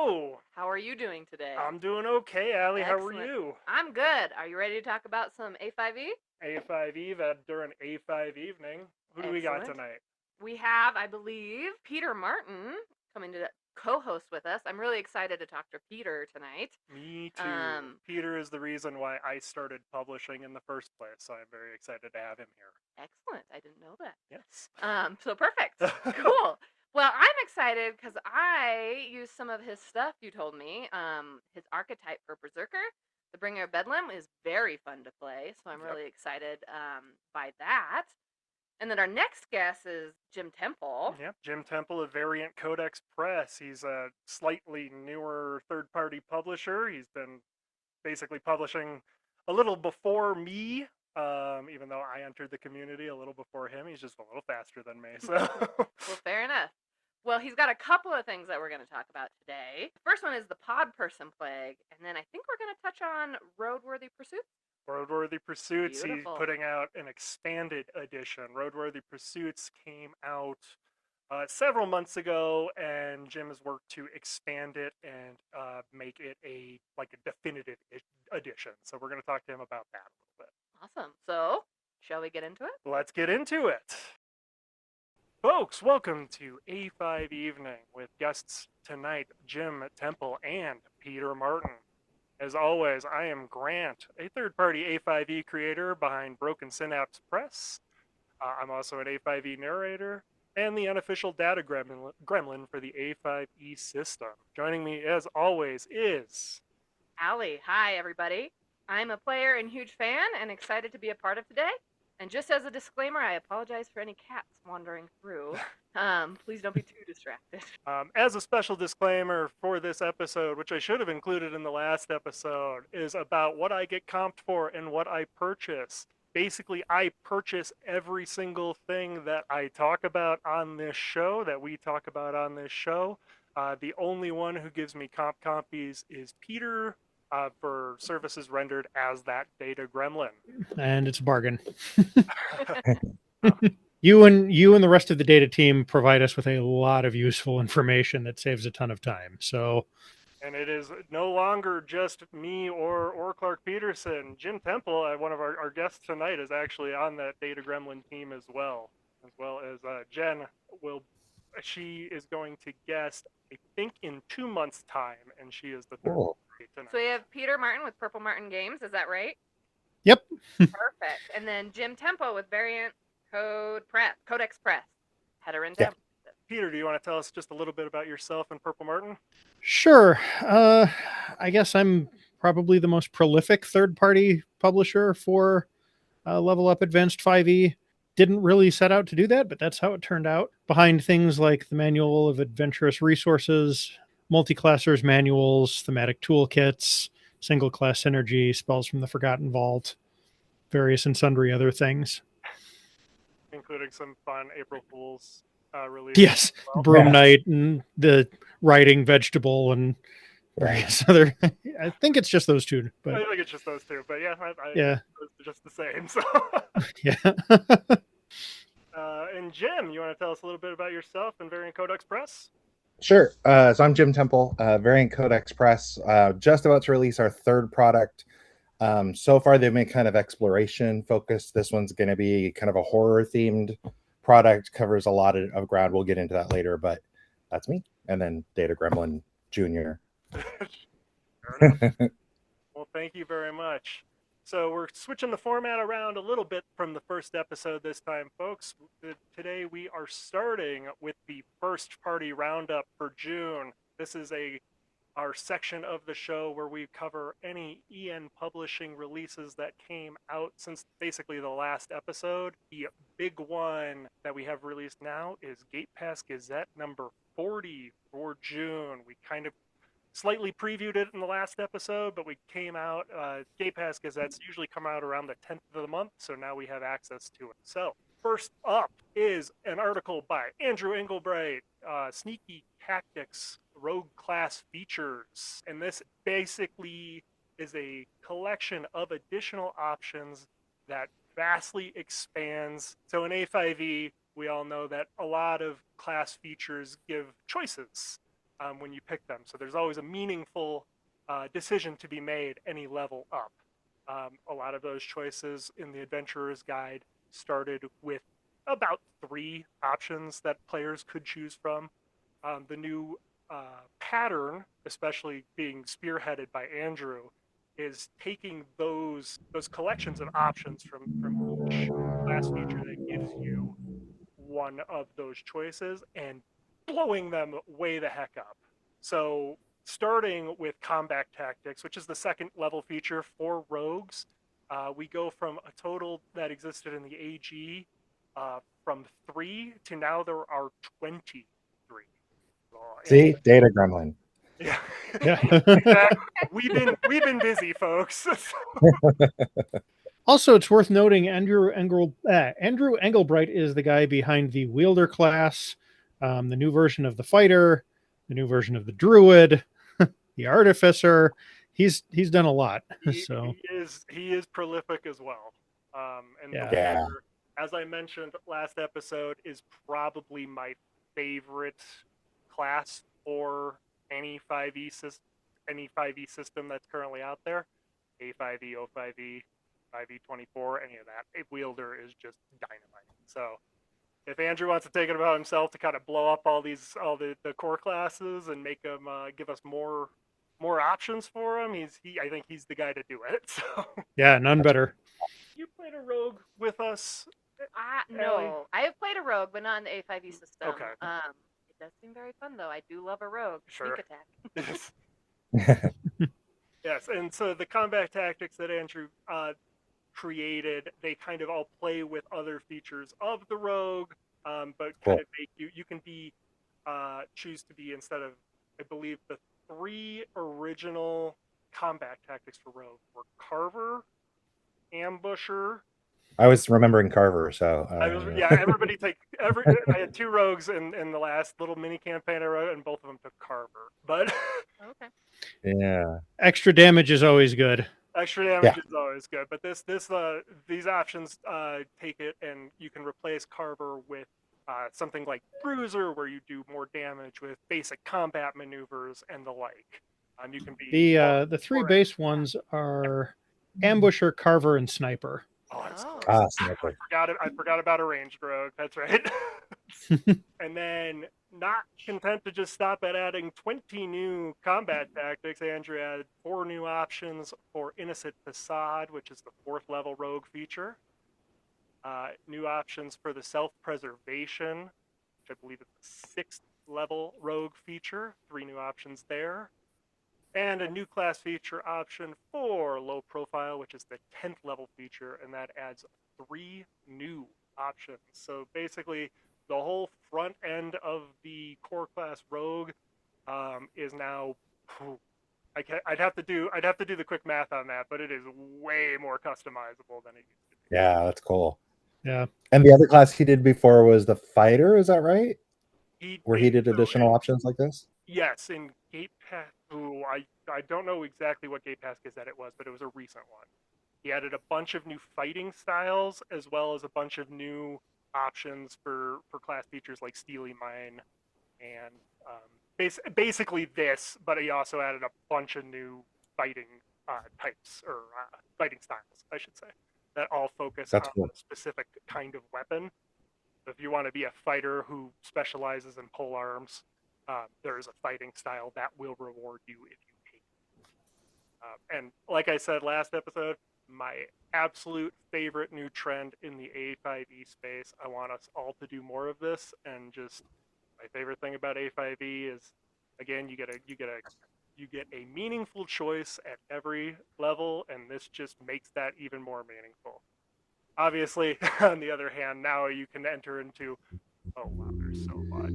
Hello. How are you doing today? I'm doing okay, Allie. How are Excellent. you? I'm good. Are you ready to talk about some A5E? A5 during A5 evening. Who do we got Excellent. tonight? We have, I believe, Peter Martin coming to co-host with us. I'm really excited to talk to Peter tonight. Me too. Peter is the reason why I started publishing in the first place, so I'm very excited to have him here. Excellent. I didn't know that. Yes. So perfect. Cool. Well, I'm excited because I used some of his stuff you told me. His archetype for Berserker, the Bringer of Bedlam, is very fun to play, so I'm really excited by that. And then our next guest is Jim Temple. Yep, Jim Temple of Variant Codex Press. He's a slightly newer third-party publisher. He's been basically publishing a little before me, even though I entered the community a little before him. He's just a little faster than me. So, well, fair enough. Well, he's got a couple of things that we're going to talk about today. The first one is the Pod Person Plague, and then I think we're going to touch on Roadworthy Pursuits. Roadworthy Pursuits, Beautiful. he's putting out an expanded edition. Roadworthy Pursuits came out several months ago, and Jim has worked to expand it and make it a definitive edition. So we're going to talk to him about that a little bit. Awesome. So, shall we get into it? Let's get into it. Folks, welcome to A5 Evening with guests tonight, Jim Temple and Peter Martin. As always, I am Grant, a third-party A5E creator behind Broken Synapse Press. I'm also an A5E narrator and the unofficial data gremlin for the A5E system. Joining me, as always, is... Allie. Hi, everybody. I'm a player and huge fan and excited to be a part of today. And just as a disclaimer, I apologize for any cats wandering through. Please don't be too distracted. As a special disclaimer for this episode, which I should have included in the last episode, is about what I get comped for and what I purchase. Basically, I purchase every single thing that I talk about on this show, that we talk about on this show. The only one who gives me comp copies is Peter, for services rendered as that data gremlin. And it's a bargain. You and the rest of the data team provide us with a lot of useful information that saves a ton of time. So, and it is no longer just me or Clark Peterson. Jim Temple, one of our guests tonight, is actually on that data gremlin team as well as Jen will. She is going to guest, I think, in 2 months' time, and she is the third. Cool. So we have Peter Martin with Purple Martin Games, is that right? Yep. Perfect. And then Jim Temple with Variant Codex Press. Header and down. Peter, do you want to tell us just a little bit about yourself and Purple Martin? Sure. I guess I'm probably the most prolific third-party publisher for Level Up Advanced 5e. Didn't really set out to do that, but that's how it turned out. Behind things like the Manual of Adventurous Resources, multi-classers manuals, thematic toolkits, single-class synergy, spells from the Forgotten Vault, various and sundry other things. Including some fun April Fool's releases. Yes, well. Broom Night and the Riding Vegetable and various other... I think it's just those two. But I think it's just those two, but yeah, yeah. It's just the same. So. Yeah. And Jim, you want to tell us a little bit about yourself and Variant Codex Press? Sure. So I'm Jim Temple, Variant Codex Press, just about to release our third product. So far, they've been kind of exploration focused. This one's going to be kind of a horror themed product, covers a lot of ground. We'll get into that later, but that's me. And then Data Gremlin Jr. Well, thank you very much. So we're switching the format around a little bit from the first episode this time, folks. Today we are starting with the first party roundup for June. This is our section of the show where we cover any EN publishing releases that came out since basically the last episode. The big one that we have released now is Gate Pass Gazette number 40 for June. We kind of slightly previewed it in the last episode, but we came out, Gate Pass Gazettes usually come out around the 10th of the month, so now we have access to it. So, first up is an article by Andrew Englebright, Sneaky Tactics Rogue Class Features. And this basically is a collection of additional options that vastly expands. So in A5E, we all know that a lot of class features give choices. when you pick them. So there's always a meaningful decision to be made any level up. A lot of those choices in the Adventurer's Guide started with about 3 options that players could choose from. The new pattern, especially being spearheaded by Andrew, is taking those collections of options from each class feature that gives you one of those choices and blowing them way the heck up. So starting with combat tactics, which is the second level feature for rogues, we go from a total that existed in the AG from 3 to now there are 23. See, data gremlin. Yeah, Yeah. exactly. We've been busy, folks. Also, it's worth noting Andrew Engelbright is the guy behind the Wielder class, the new version of the Fighter, the new version of the Druid, the Artificer. He's done a lot. So he is prolific as well. And Yeah. the Wielder, as I mentioned last episode, is probably my favorite class for any 5e system that's currently out there. A5e, O5e, 5e24, any of that. A Wielder is just dynamite. So if Andrew wants to take it about himself to kind of blow up all the core classes and make them give us more options for him, I think he's the guy to do it. So yeah, none better. you played a rogue with us. No, I have played a rogue, but not in the A5E system. Okay. It does seem very fun, though. I do love a rogue. Sure. Sneak attack. Yes, and so the combat tactics that Andrew created, they kind of all play with other features of the rogue, but kind of make you can be choose to be, instead of, I believe the 3 original combat tactics for rogue were Carver, Ambusher. I was remembering Carver, so everybody I had 2 rogues in the last little mini campaign I wrote, and both of them took Carver. But Okay. yeah, Extra damage is always good. extra damage is always good. But these options take it, and you can replace Carver with something like Bruiser, where you do more damage with basic combat maneuvers and the like. You can be The 3 base ones are Ambusher, Carver, and Sniper. Oh, that's Oh. close. Sniper. I forgot about a ranged rogue. That's right. And then, not content to just stop at adding 20 new combat tactics, Andrew added 4 new options for Innocent Facade, which is the 4th level rogue feature. New options for the Self-Preservation, which I believe is the 6th level rogue feature. 3 new options there. And a new class feature option for Low Profile, which is the 10th level feature, and that adds 3 new options. So basically, the whole front end of the core class rogue is now. I'd have to do the quick math on that, but it is way more customizable than it used to be. Yeah, that's cool. Yeah. And the other class he did before was the Fighter, is that right? Where he did additional options like this? Yes, in Gate Pass. Ooh, I don't know exactly what Gate Pass Gazette it was, but it was a recent one. He added a bunch of new fighting styles, as well as a bunch of new options for class features like Steely Mine, and basically this, but he also added a bunch of new fighting types, or fighting styles, I should say, that all focus on a specific kind of weapon. So if you want to be a fighter who specializes in pole arms, there is a fighting style that will reward you if you take it. And like I said last episode, my absolute favorite new trend in the A5e space. I want us all to do more of this, and just my favorite thing about A5e is, again, you get a meaningful choice at every level, and this just makes that even more meaningful. Obviously, on the other hand, now you can enter into, oh wow, there's so much.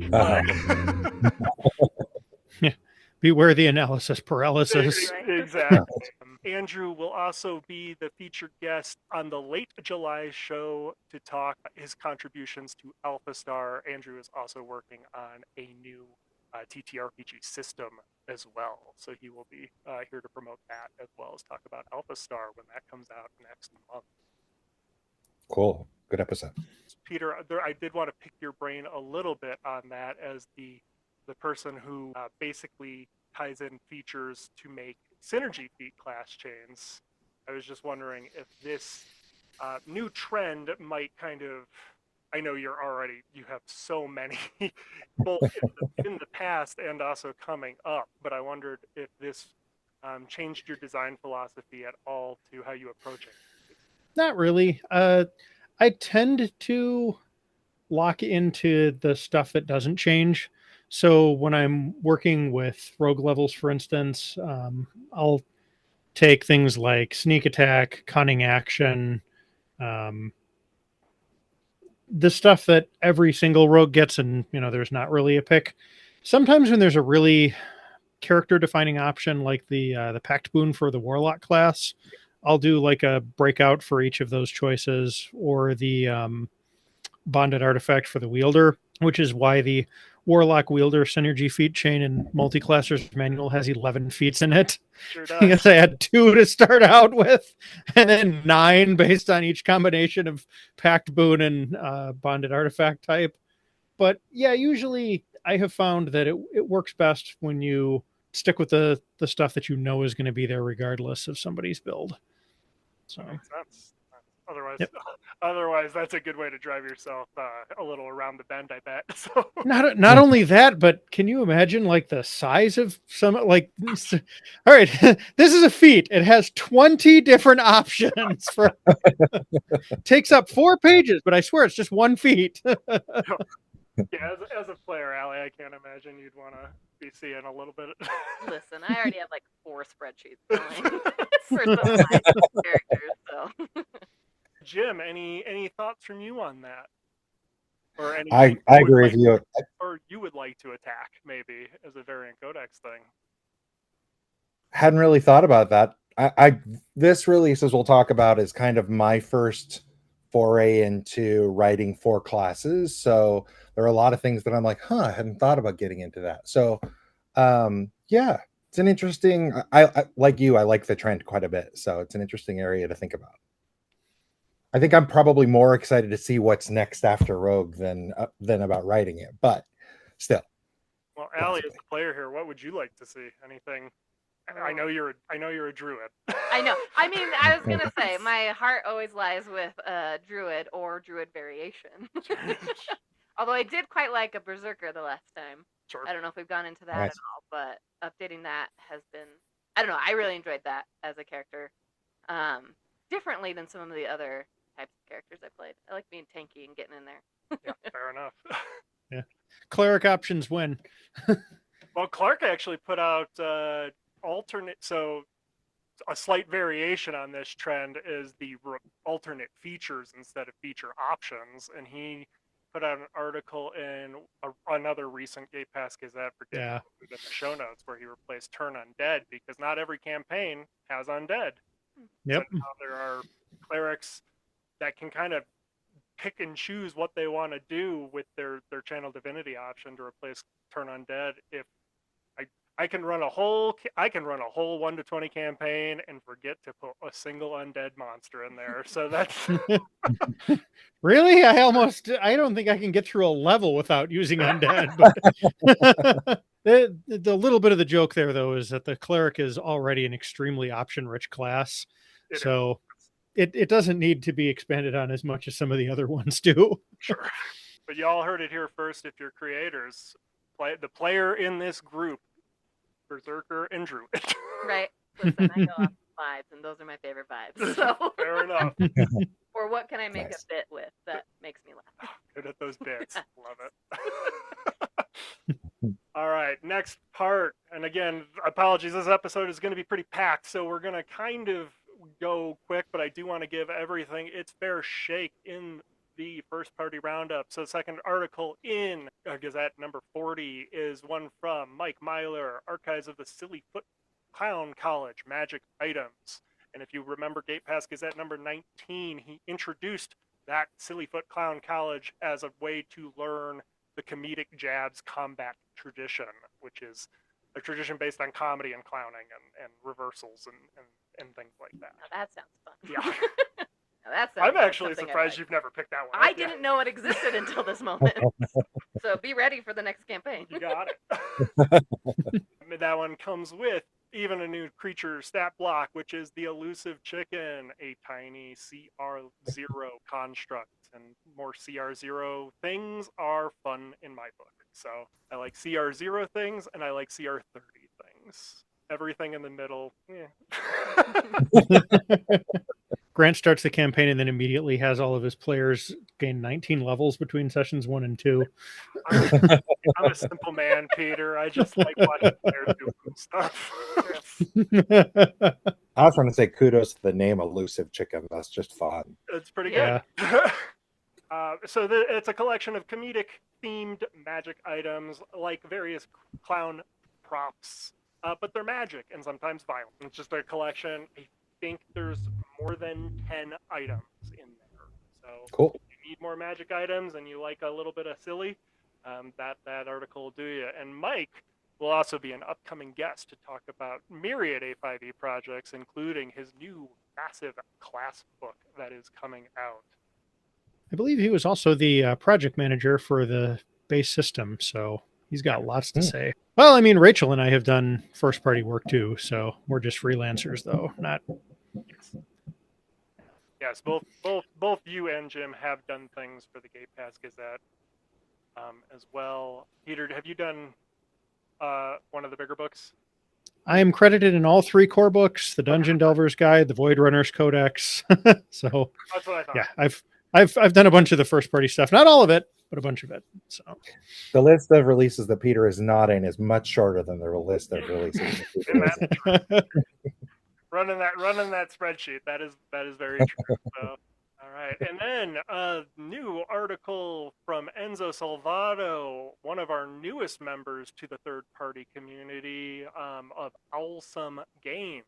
Beware the analysis paralysis. Exactly. Andrew will also be the featured guest on the late July show to talk his contributions to Alpha Star. Andrew is also working on a new TTRPG system as well, so he will be here to promote that, as well as talk about Alpha Star when that comes out next month. Cool. Good episode. Peter, I did want to pick your brain a little bit on that, as the the person who basically ties in features to make synergy feat class chains. I was just wondering if this new trend might kind of, I know you have so many, both in the past and also coming up, but I wondered if this changed your design philosophy at all to how you approach it. Not really. I tend to lock into the stuff that doesn't change. So when I'm working with rogue levels, for instance, I'll take things like sneak attack, cunning action, the stuff that every single rogue gets, and there's not really a pick. Sometimes when there's a really character defining option like the pact boon for the warlock class, I'll do like a breakout for each of those choices, or the bonded artifact for the wielder, which is why the warlock wielder synergy feat chain in multi-classers manual has 11 feats in it. Sure does. Because I had 2 to start out with, and then 9 based on each combination of pact boon and bonded artifact type. But yeah, usually I have found that it works best when you stick with the stuff that is going to be there regardless of somebody's build. So that makes sense. Otherwise, yep. Otherwise, that's a good way to drive yourself a little around the bend, I bet. So not only that, but can you imagine like the size of some, like, all right, this is a feat. It has 20 different options for takes up 4 pages, but I swear it's just 1 feat. Yeah, as a player, Allie, I can't imagine you'd want to be seeing a little bit. Listen, I already have like 4 spreadsheets going for some of my characters, so. Jim, any thoughts from you on that? Or any? I agree with you. Or you would like to attack maybe as a variant codex thing? Hadn't really thought about that. This release, as we'll talk about, is kind of my first foray into writing 4 classes. So there are a lot of things that I'm like, I hadn't thought about getting into that. So yeah, it's an interesting, I like you, I like the trend quite a bit. So it's an interesting area to think about. I think I'm probably more excited to see what's next after Rogue than about writing it, but still. Well, Allie, as the player here, what would you like to see? Anything? I know you're a druid. I know. I mean, I was gonna say my heart always lies with druid or druid variation. Although I did quite like a berserker the last time. Sure. I don't know if we've gone into that Nice. at all, but updating that has been, I don't know, I really enjoyed that as a character. Differently than some of the other types of characters I played. I like being tanky and getting in there. Yeah, fair enough. Yeah. Cleric options win. Well, Clark actually put out alternate, so a slight variation on this trend is the alternate features instead of feature options, and he put out an article in another recent Game Pass Gazette for in the show notes where he replaced turn undead because not every campaign has undead. Yep. So now there are clerics that can kind of pick and choose what they want to do with their channel divinity option to replace turn undead. If I can run a whole 1 to 20 campaign and forget to put a single undead monster in there. So that's really, I don't think I can get through a level without using undead. But the little bit of the joke there, though, is that the cleric is already an extremely option-rich class, so it doesn't need to be expanded on as much as some of the other ones do. Sure, but y'all heard it here first. If you're creators, the player in this group, Berserker and Druid. Right. Listen, I go off vibes, and those are my favorite vibes. So fair enough. Or what can I make a bit with that makes me laugh? Good at those bits. Love it. All right, next part. And again, apologies. This episode is going to be pretty packed, so we're going to kind of go quick, but I do want to give everything its fair shake in the first party roundup. So the second article in Gazette number 40 is one from Mike Myler, Archives of the Silly Foot Clown College Magic Items. And if you remember Gate Pass Gazette number 19, he introduced that Silly Foot Clown College as a way to learn the comedic jabs combat tradition, which is a tradition based on comedy and clowning and reversals and things like that. Now that sounds fun. Yeah. Now that sounds I'm like actually something surprised I you've never picked that one. I didn't know it existed until this moment. So be ready for the next campaign. You got it. That one comes with even a new creature stat block, which is the elusive chicken, a tiny CR0 construct. And more CR0 things are fun in my book. So I like CR0 things, and I like CR30 things. Everything in the middle, Grant starts the campaign and then immediately has all of his players gain 19 levels between sessions 1 and 2. I'm a simple man, Peter. I just like watching players do cool stuff. I was trying to say kudos to the name Elusive Chicken. That's just fun. It's pretty Yeah. good. So it's a collection of comedic themed magic items, like various clown props, but they're magic and sometimes violent. It's just a collection. I think there's more than 10 items in there. So Cool. if you need more magic items and you like a little bit of silly, that article will do you. And Mike will also be an upcoming guest to talk about myriad A5E projects, including his new massive class book that is coming out. I believe he was also the project manager for the base system, so he's got lots to say. Well, I mean, Rachel and I have done first-party work too, so we're just freelancers, though, not. Yes, both you and Jim have done things for the Gate Pass Gazette as well. Peter, have you done one of the bigger books? I am credited in all 3 core books: the Dungeon Delver's Guide, the Void Runner's Codex. So That's what I thought. yeah, I've done a bunch of the first-party stuff, not all of it, but a bunch of it. So The list of releases that Peter is not in is much shorter than the list of releases. that Peter is in. running that spreadsheet, that is very true. So, all right, and then a new article from Enzo Salvato, one of our newest members to the third-party community of Owlsome Games.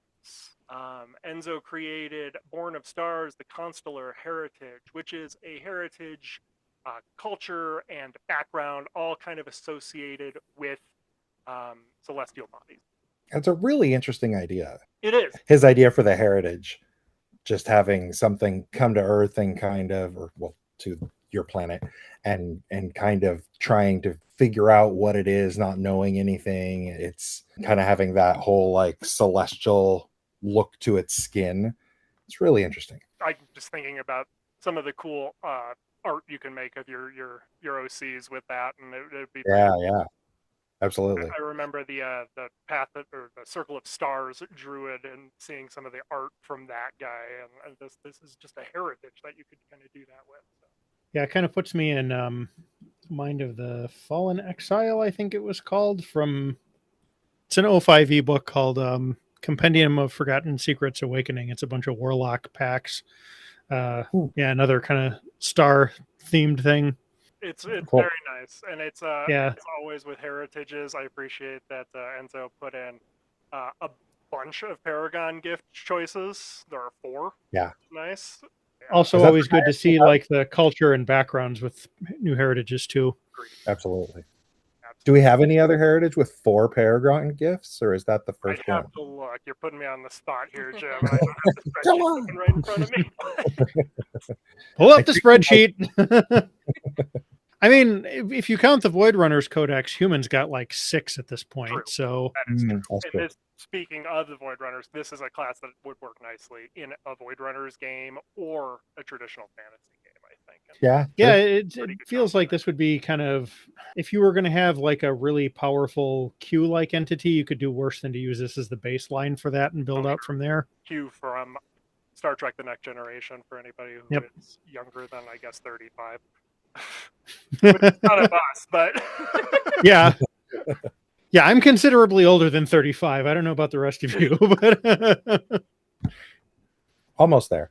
Enzo created Born of Stars, the Constellar Heritage, which is a heritage culture and background, all kind of associated with celestial bodies. That's a really interesting idea. It is. His idea for the heritage, just having something come to Earth and kind of, or well, to your planet, and kind of trying to figure out what it is, not knowing anything. It's kind of having that whole like celestial look to its skin. It's really interesting. I'm just thinking about some of the cool art you can make of your OCs with that, and it'd be Yeah, absolutely. I remember the path or the Circle of Stars Druid, and seeing some of the art from that guy, and this is just a heritage that you could kind of do that with. So. yeah, it kind of puts me in mind of the Fallen Exile, I think it was called. It's an O5E book called Compendium of Forgotten Secrets Awakening. It's a bunch of warlock packs. Another kind of star themed thing. It's Cool. very nice, and it's always with heritages. I appreciate that Enzo put in a bunch of Paragon gift choices. There are 4. Yeah. Nice. Yeah. Also, Is that always the good to see like the culture and backgrounds with new heritages too. Absolutely. Do we have any other heritage with 4 Paragon gifts, or is that the first I one? have to look. You're putting me on the spot here, Jim. I don't have the spreadsheet open right in front of me. Pull up the spreadsheet. I mean, if you count the Void Runners Codex, humans got like 6 at this point. True. So That is true. That's And good. this, speaking of the Void Runners, this is a class that would work nicely in a Void Runners game or a traditional fantasy game, I think. And yeah, sure. it Pretty good feels like this would be kind of, if you were going to have like a really powerful Q-like entity, you could do worse than to use this as the baseline for that and build out from there. Q from Star Trek: The Next Generation for anybody who Yep. is younger than, I guess, 35. Which is not a bus, but Yeah. Yeah, I'm considerably older than 35. I don't know about the rest of you, but Almost there.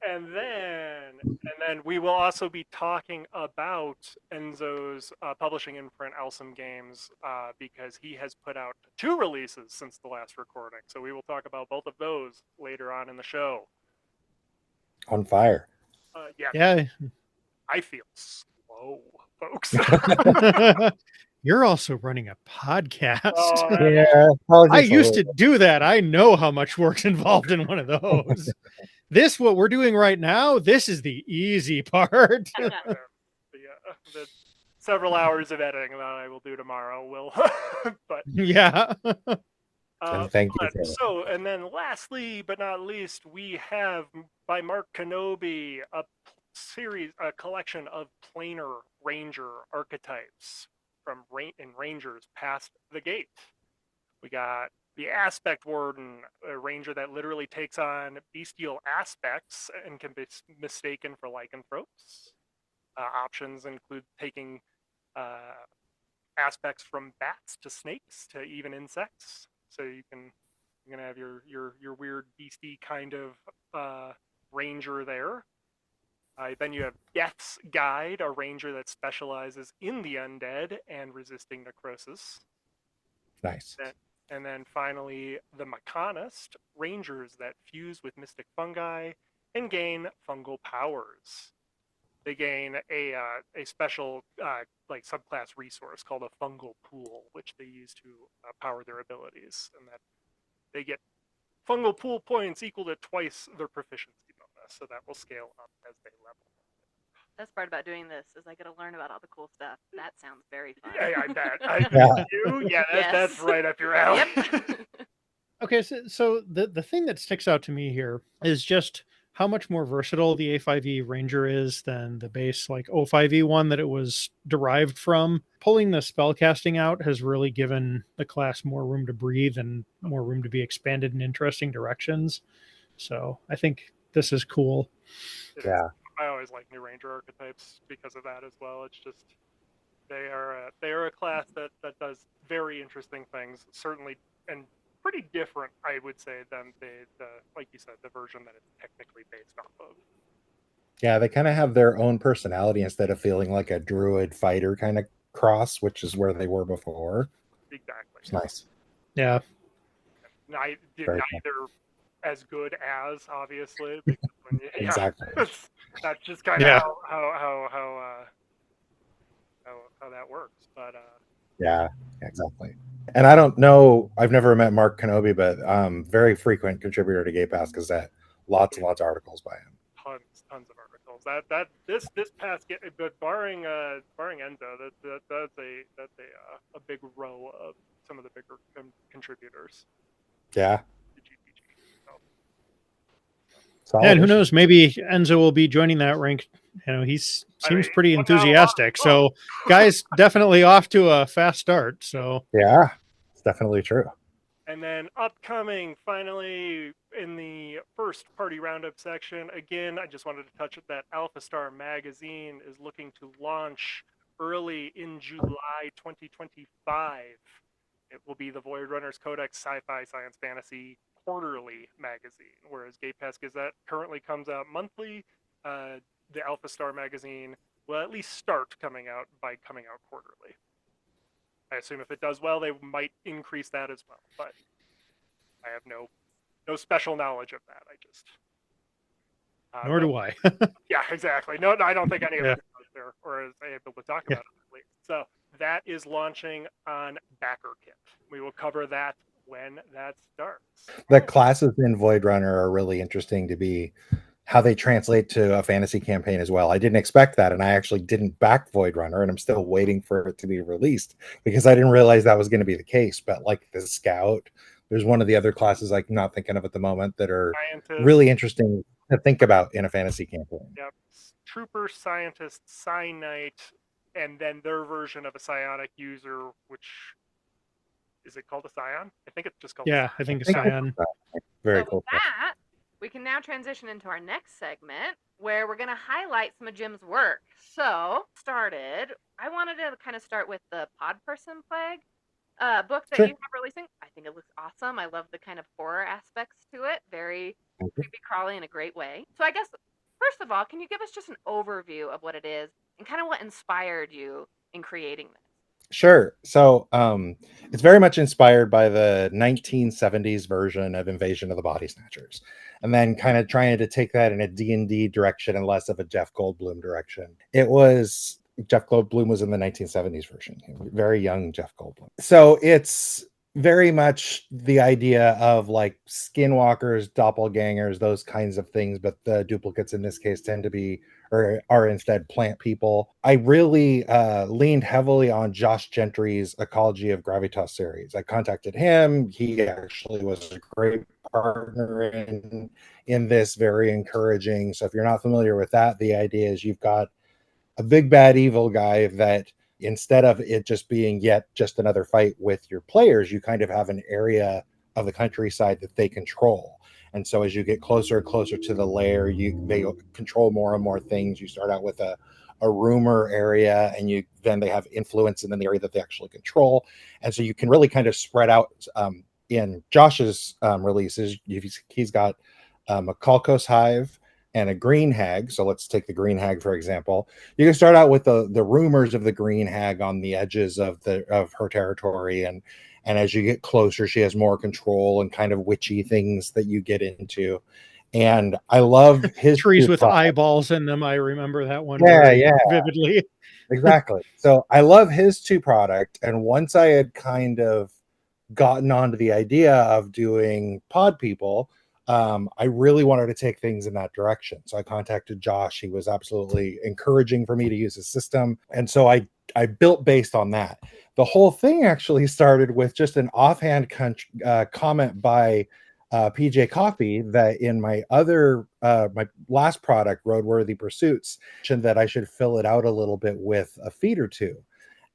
and then we will also be talking about Enzo's publishing imprint, Owlsome Games, because he has put out 2 releases since the last recording. So we will talk about both of those later on in the show. On fire. yeah. I feel slow, folks. You're also running a podcast. Oh, Yeah. I used to do that. I know how much work's involved in one of those. What we're doing right now, this is the easy part. the several hours of editing that I will do tomorrow will, but Yeah. And thank you. and then lastly but not least, we have by Mark Kenobi a collection of planar ranger archetypes from Rangers Past the Gate. We got the Aspect Warden, a ranger that literally takes on bestial aspects and can be mistaken for lycanthropes. Options include taking aspects from bats to snakes to even insects. So you're gonna have your weird beastie kind of ranger there. Then you have Death's Guide, a ranger that specializes in the undead and resisting necrosis. Nice. And then finally, the Mechanist, rangers that fuse with mystic fungi and gain fungal powers. They gain a special like subclass resource called a fungal pool, which they use to power their abilities, and that they get fungal pool points equal to twice their proficiency bonus, so that will scale up as they level. Best part about doing this is I get to learn about all the cool stuff. That sounds very fun. Yeah, I bet. That's right up your alley. Yep. Okay, so the thing that sticks out to me here is just how much more versatile the A5E Ranger is than the base like O5E one that it was derived from. Pulling the spellcasting out has really given the class more room to breathe and more room to be expanded in interesting directions. So I think this is cool. Yeah. I always like new ranger archetypes because of that as well. It's just they are a class that does very interesting things, certainly, and pretty different, I would say, than the like you said, the version that it's technically based off of. Yeah, they kind of have their own personality instead of feeling like a druid fighter kind of cross, which is where they were before. Exactly. It's nice. Yeah. Neither as good as, obviously, because Exactly. that's just kind of how that works. But yeah, exactly. And I don't know, I've never met Mark Kenobi, but very frequent contributor to Gay Pass Gazette. Lots and lots of articles by him. Tons of articles. This past, but barring Enzo, that's a big row of some of the bigger contributors. Yeah. And who knows? Maybe Enzo will be joining that rank. You know, he seems pretty enthusiastic. So, guys, definitely off to a fast start. So, yeah, it's definitely true. And then upcoming, finally, in the first party roundup section, again, I just wanted to touch on that Alpha Star magazine is looking to launch early in July 2025. It will be the Void Runners Codex Sci-Fi Science Fantasy quarterly magazine, whereas Gay Pass Gazette currently comes out monthly. The Alpha Star magazine will at least start coming out quarterly. I assume if it does well, they might increase that as well, but I have no special knowledge of that. I just nor do I. Yeah, exactly. No, I don't think any of us out there or is able to talk about it at least. So that is launching on BackerKit. We will cover that when that starts. The classes in Void Runner are really interesting to be how they translate to a fantasy campaign as well. I didn't expect that, and I actually didn't back Void Runner, and I'm still waiting for it to be released because I didn't realize that was going to be the case. But like the Scout, there's one of the other classes I'm not thinking of at the moment that are really interesting to think about in a fantasy campaign. Yep. Trooper, Scientist, Psi Knight, and then their version of a psionic user, which is it called a Scion? I think it's just called I think a Scion. Very so cool. With that, we can now transition into our next segment where we're going to highlight some of Jim's work. So, I wanted to kind of start with the Pod Person Plague book that you have releasing. I think it looks awesome. I love the kind of horror aspects to it. Very creepy crawly in a great way. So I guess, first of all, can you give us just an overview of what it is and kind of what inspired you in creating this? Sure. So it's very much inspired by the 1970s version of Invasion of the Body Snatchers, and then kind of trying to take that in a D&D direction and less of a Jeff Goldblum direction. Jeff Goldblum was in the 1970s version, very young Jeff Goldblum. So it's very much the idea of like skinwalkers, doppelgangers, those kinds of things, but the duplicates in this case tend to be or are instead plant people. I really leaned heavily on Josh Gentry's Ecology of Gravitas series. I contacted him. He actually was a great partner in this, very encouraging. So if you're not familiar with that, the idea is you've got a big bad evil guy that instead of it just being yet just another fight with your players, you kind of have an area of the countryside that they control. And so as you get closer and closer to the lair, they control more and more things. You start out with a rumor area, and then they have influence in the area that they actually control. And so you can really kind of spread out. In Josh's releases, he's got a Kalkos hive and a green hag. So let's take the green hag for example. You can start out with the rumors of the green hag on the edges of her territory, and as you get closer, she has more control and kind of witchy things that you get into. And I love his trees with eyeballs in them. I remember that one vividly. Exactly. So I love his 2 product, and once I had kind of gotten onto the idea of doing pod people, I really wanted to take things in that direction. So I contacted Josh. He was absolutely encouraging for me to use his system. And so I built based on that. The whole thing actually started with just an offhand comment by PJ Coffee that in my my last product, Roadworthy Pursuits, mentioned that I should fill it out a little bit with a feat or 2.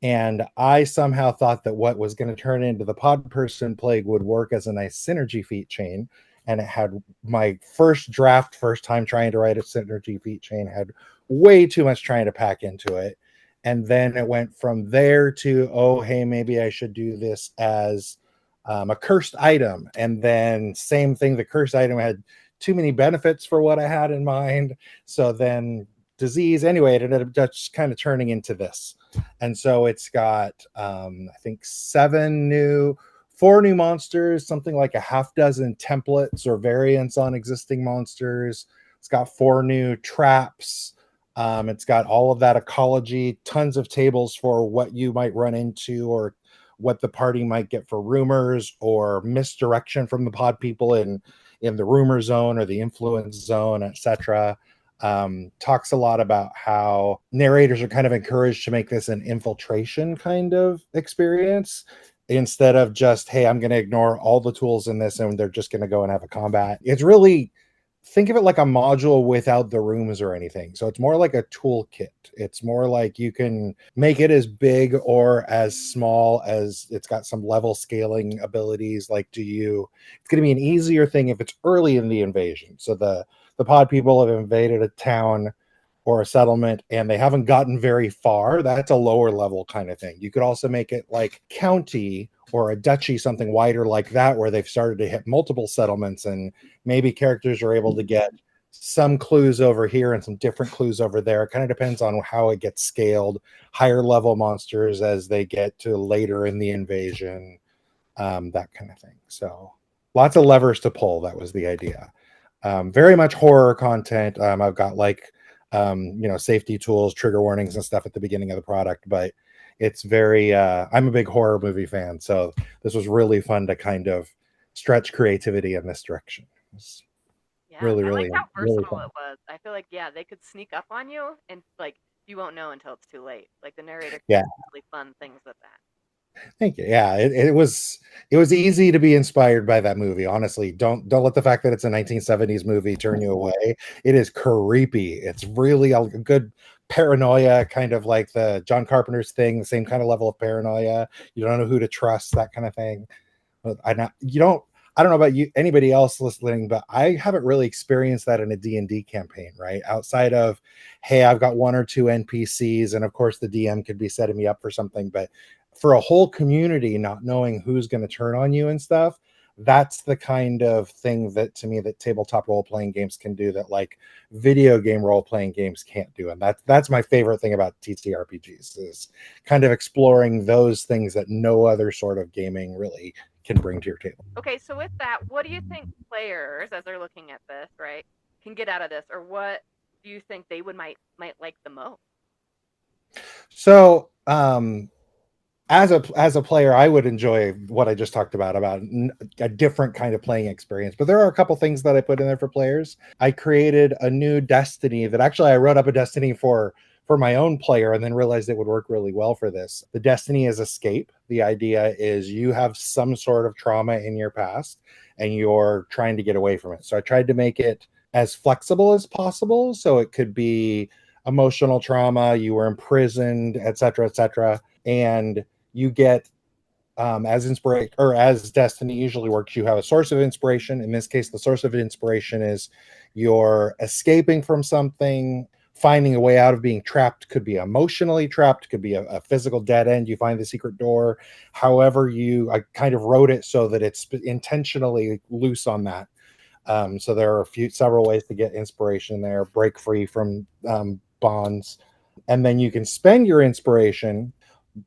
And I somehow thought that what was going to turn into the pod person plague would work as a nice synergy feat chain. And it had my first time trying to write a synergy feat chain, had way too much trying to pack into it. And then it went from there to, oh, hey, maybe I should do this as a cursed item. And then same thing, the cursed item had too many benefits for what I had in mind. So then disease, anyway, it ended up just kind of turning into this. And so it's got I think 4 new monsters, something like a half dozen templates or variants on existing monsters. It's got 4 new traps. It's got all of that ecology, tons of tables for what you might run into or what the party might get for rumors or misdirection from the pod people in the rumor zone or the influence zone, etc. Talks a lot about how narrators are kind of encouraged to make this an infiltration kind of experience instead of just, hey, I'm going to ignore all the tools in this and they're just going to go and have a combat. It's really, think of it like a module without the rooms or anything. So it's more like a toolkit. It's more like you can make it as big or as small as it's got some level scaling abilities. Like it's going to be an easier thing if it's early in the invasion. So the pod people have invaded a town or a settlement and they haven't gotten very far. That's a lower level kind of thing. You could also make it like county or a duchy, something wider like that, where they've started to hit multiple settlements and maybe characters are able to get some clues over here and some different clues over there. It kind of depends on how it gets scaled. Higher level monsters as they get to later in the invasion, that kind of thing. So lots of levers to pull. That was the idea. Very much horror content. I've got like safety tools, trigger warnings and stuff at the beginning of the product, but it's very I'm a big horror movie fan, so this was really fun to kind of stretch creativity in this direction. It's really I like how really versatile fun. it was. I feel like they could sneak up on you and like you won't know until it's too late. Like the narrator can do really fun things with that. Thank you. Yeah, it was easy to be inspired by that movie. Honestly, don't let the fact that it's a 1970s movie turn you away. It is creepy. It's really a good paranoia, kind of like the John Carpenter's Thing, the same kind of level of paranoia. You don't know who to trust, that kind of thing. But I don't know about you, anybody else listening, but I haven't really experienced that in a D&D campaign, right? Outside of, hey, I've got 1 or 2 NPCs, and of course the DM could be setting me up for something, but for a whole community not knowing who's going to turn on you and stuff, that's the kind of thing that to me that tabletop role-playing games can do that like video game role-playing games can't do. And that's my favorite thing about TTRPGs is kind of exploring those things that no other sort of gaming really can bring to your table. Okay, so with that, what do you think players, as they're looking at this, right, can get out of this, or what do you think they might like the most? So as a player, I would enjoy what I just talked about a different kind of playing experience. But there are a couple things that I put in there for players. I created a new Destiny that actually I wrote up a Destiny for my own player and then realized it would work really well for this. The Destiny is escape. The idea is you have some sort of trauma in your past and you're trying to get away from it. So I tried to make it as flexible as possible. So it could be emotional trauma, you were imprisoned, etc., and you get as inspiration, or as Destiny usually works, you have a source of inspiration. In this case, the source of inspiration is you're escaping from something, finding a way out of being trapped. Could be emotionally trapped, could be a physical dead end. You find the secret door. However, I kind of wrote it so that it's intentionally loose on that. So there are several ways to get inspiration there. Break free from bonds, and then you can spend your inspiration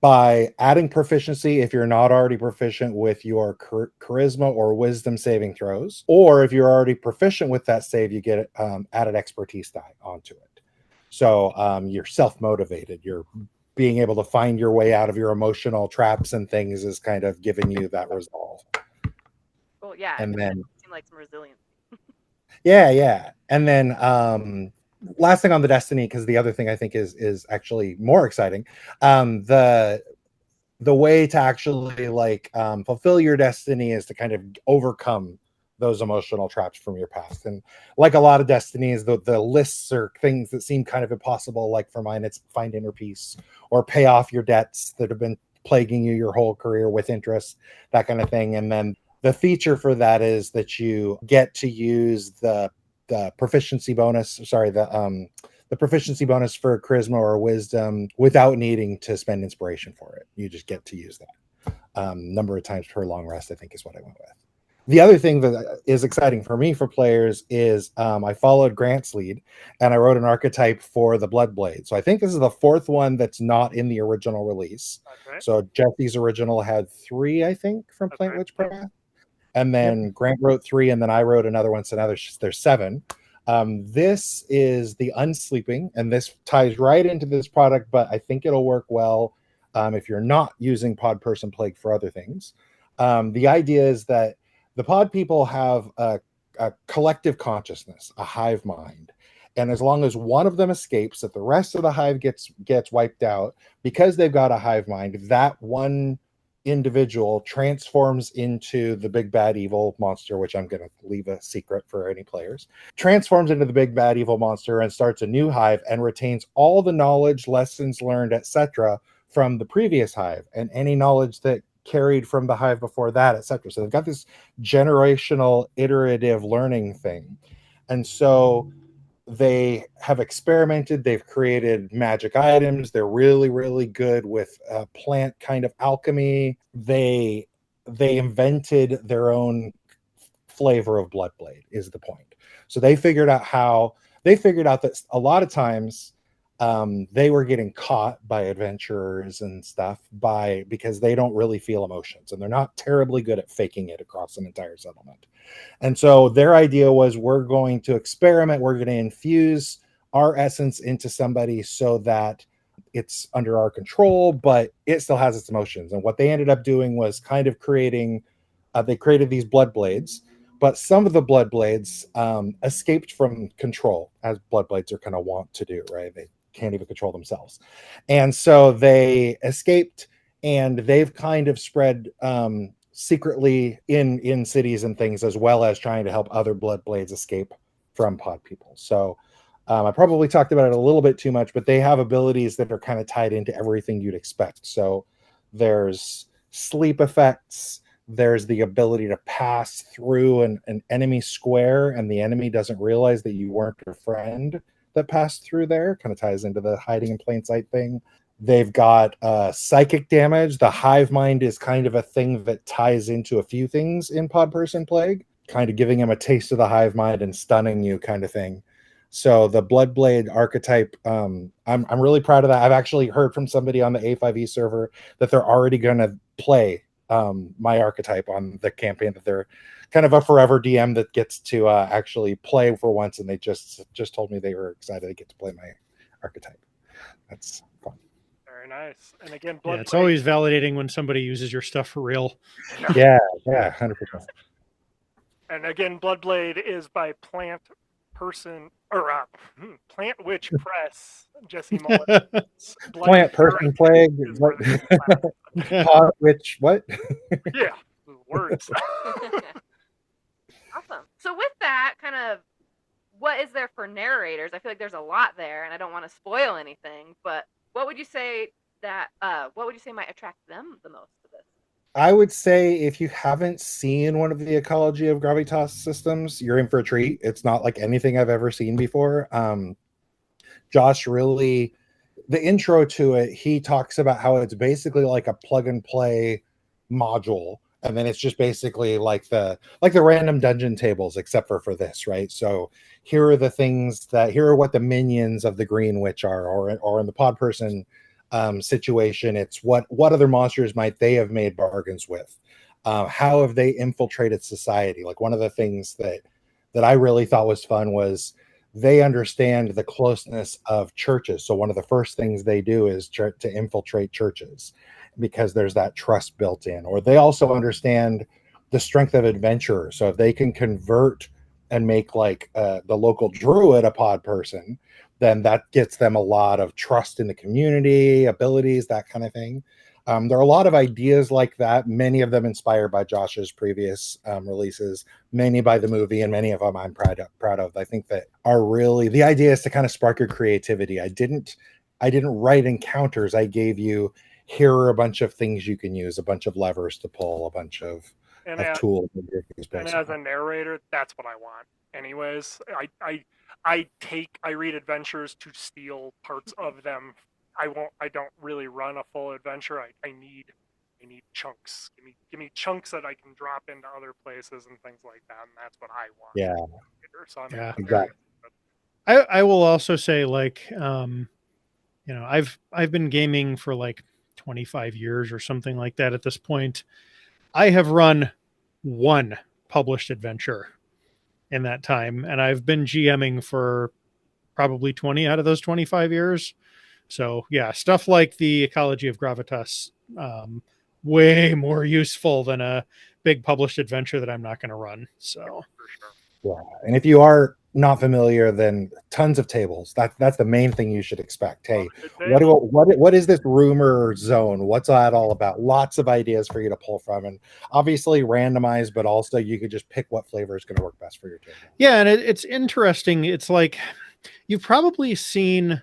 by adding proficiency if you're not already proficient with your charisma or wisdom saving throws, or if you're already proficient with that save, you get added expertise die onto it. So you're self-motivated. You're being able to find your way out of your emotional traps and things is kind of giving you that resolve. Well, yeah, And then seem like some resilience. yeah. And then last thing on the Destiny, because the other thing I think is actually more exciting, the way to actually fulfill your destiny is to kind of overcome those emotional traps from your past. And like a lot of destinies, the lists are things that seem kind of impossible. Like for mine, it's find inner peace or pay off your debts that have been plaguing you your whole career with interest, that kind of thing. And then the feature for that is that you get to use the proficiency bonus. Sorry, the proficiency bonus for charisma or wisdom without needing to spend inspiration for it. You just get to use that number of times per long rest, I think is what I went with. The other thing that is exciting for me for players is I followed Grant's lead and I wrote an archetype for the Bloodblade. So I think this is the fourth one that's not in the original release. Okay. So Jesse's original had 3, I think, from Plant Witch Path. And then Grant wrote 3, and then I wrote another one. So now there's 7. This is the Unsleeping, and this ties right into this product, but I think it'll work well if you're not using Pod Person Plague for other things. The idea is that the pod people have a collective consciousness, a hive mind. And as long as one of them escapes, that the rest of the hive gets wiped out, because they've got a hive mind, that one individual transforms into the big bad evil monster, which I'm going to leave a secret for any players, transforms into the big bad evil monster and starts a new hive and retains all the knowledge, lessons learned, etc. from the previous hive and any knowledge that carried from the hive before that, etc. So they've got this generational iterative learning thing. And so they have experimented, they've created magic items, they're really, really good with plant kind of alchemy. They invented their own flavor of Bloodblade is the point. So they figured out that a lot of times they were getting caught by adventurers and stuff because they don't really feel emotions and they're not terribly good at faking it across an entire settlement. And so their idea was, we're going to experiment, we're going to infuse our essence into somebody so that it's under our control, but it still has its emotions. And what they ended up doing was kind of they created these Bloodblades, but some of the Bloodblades escaped from control, as Bloodblades are kind of wont to do, right? They can't even control themselves. And so they escaped, and they've kind of spread secretly in cities and things, as well as trying to help other Bloodblades escape from pod people. So I probably talked about it a little bit too much, but they have abilities that are kind of tied into everything you'd expect. So there's sleep effects, there's the ability to pass through an enemy square and the enemy doesn't realize that you weren't your friend that passed through there. Kind of ties into the hiding in plain sight thing. They've got psychic damage. The hive mind is kind of a thing that ties into a few things in Pod Person Plague, kind of giving him a taste of the hive mind and stunning you kind of thing. So the Bloodblade archetype, I'm really proud of that. I've actually heard from somebody on the A5E server that they're already going to play my archetype on the campaign, that they're kind of a forever DM that gets to actually play for once, and they just told me they were excited to get to play my archetype. That's fun. Very nice. And again, Yeah, Bloodblade. it's always validating when somebody uses your stuff for real. Yeah, 100%. And again, Bloodblade is by Plant Witch Press. Jesse Mullins. Plant person plague. What? Pot, which what? Yeah, words. Awesome. So with that, kind of, what is there for narrators? I feel like there's a lot there, and I don't want to spoil anything. But what would you say might attract them the most to this? I would say if you haven't seen one of the Ecology of Gravitas systems, you're in for a treat. It's not like anything I've ever seen before. Josh really, the intro to it, he talks about how it's basically like a plug and play module, and then it's just basically like the random dungeon tables, except for this, right? So here are what the minions of the Green Witch are, or in the pod person situation, it's what other monsters might they have made bargains with, how have they infiltrated society. Like one of the things that I really thought was fun was they understand the closeness of churches. So one of the first things they do is to infiltrate churches because there's that trust built in. Or they also understand the strength of adventurers. So if they can convert and make like the local druid a pod person, then that gets them a lot of trust in the community, abilities, that kind of thing. There are a lot of ideas like that, many of them inspired by Josh's previous releases, many by the movie, and many of them I'm proud of. I think that are really, the idea is to kind of spark your creativity. I didn't write encounters. I gave you, here are a bunch of things you can use, a bunch of levers to pull, a bunch of tools. And as a narrator, that's what I want. Anyways, I read adventures to steal parts of them. I don't really run a full adventure. I need chunks. Give me chunks that I can drop into other places and things like that, and that's what I want. Yeah. So Exactly. I will also say, like, I've been gaming for like 25 years or something like that at this point. I have run one published adventure in that time, and I've been GMing for probably 20 out of those 25 years. So yeah, stuff like the Ecology of Gravitas, way more useful than a big published adventure that I'm not going to run. So yeah, and if you are not familiar, then tons of tables. That's the main thing you should expect. Hey, what is this rumor zone? What's that all about? Lots of ideas for you to pull from, and obviously randomized, but also you could just pick what flavor is going to work best for your table. Yeah, and it's interesting. It's like you've probably seen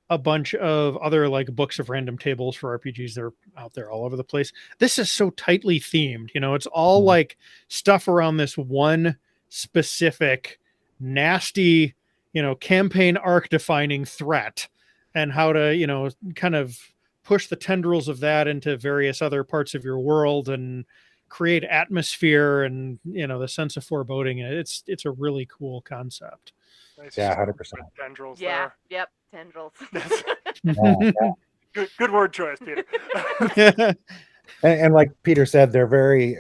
a bunch of other like books of random tables for RPGs that are out there all over the place. This is so tightly themed. It's all like stuff around this one specific nasty, campaign arc defining threat, and how to, kind of push the tendrils of that into various other parts of your world and create atmosphere and, the sense of foreboding. It's a really cool concept. Nice. Yeah, 100%. Tendrils. Yeah. There. Yep. Tendrils. Good word choice, Peter. And like Peter said, they're very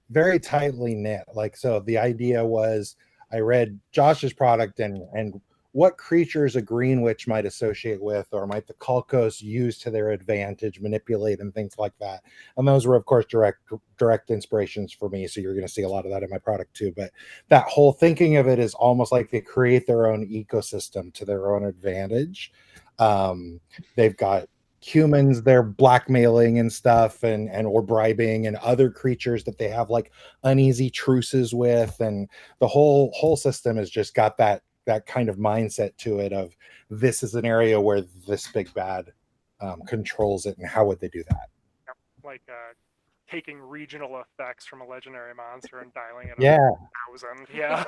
very tightly knit. Like, so the idea was, I read Josh's product and what creatures a Green Witch might associate with, or might the Kalkos use to their advantage, manipulate, and things like that. And those were, of course, direct inspirations for me. So you're going to see a lot of that in my product too. But that whole thinking of it is almost like they create their own ecosystem to their own advantage. They've got humans they're blackmailing and stuff, and or bribing, and other creatures that they have like uneasy truces with, and the whole system has just got that kind of mindset to it of, this is an area where this big bad controls it, and how would they do that? Yep. Like taking regional effects from a legendary monster and dialing it Yeah. 1,000. Yeah.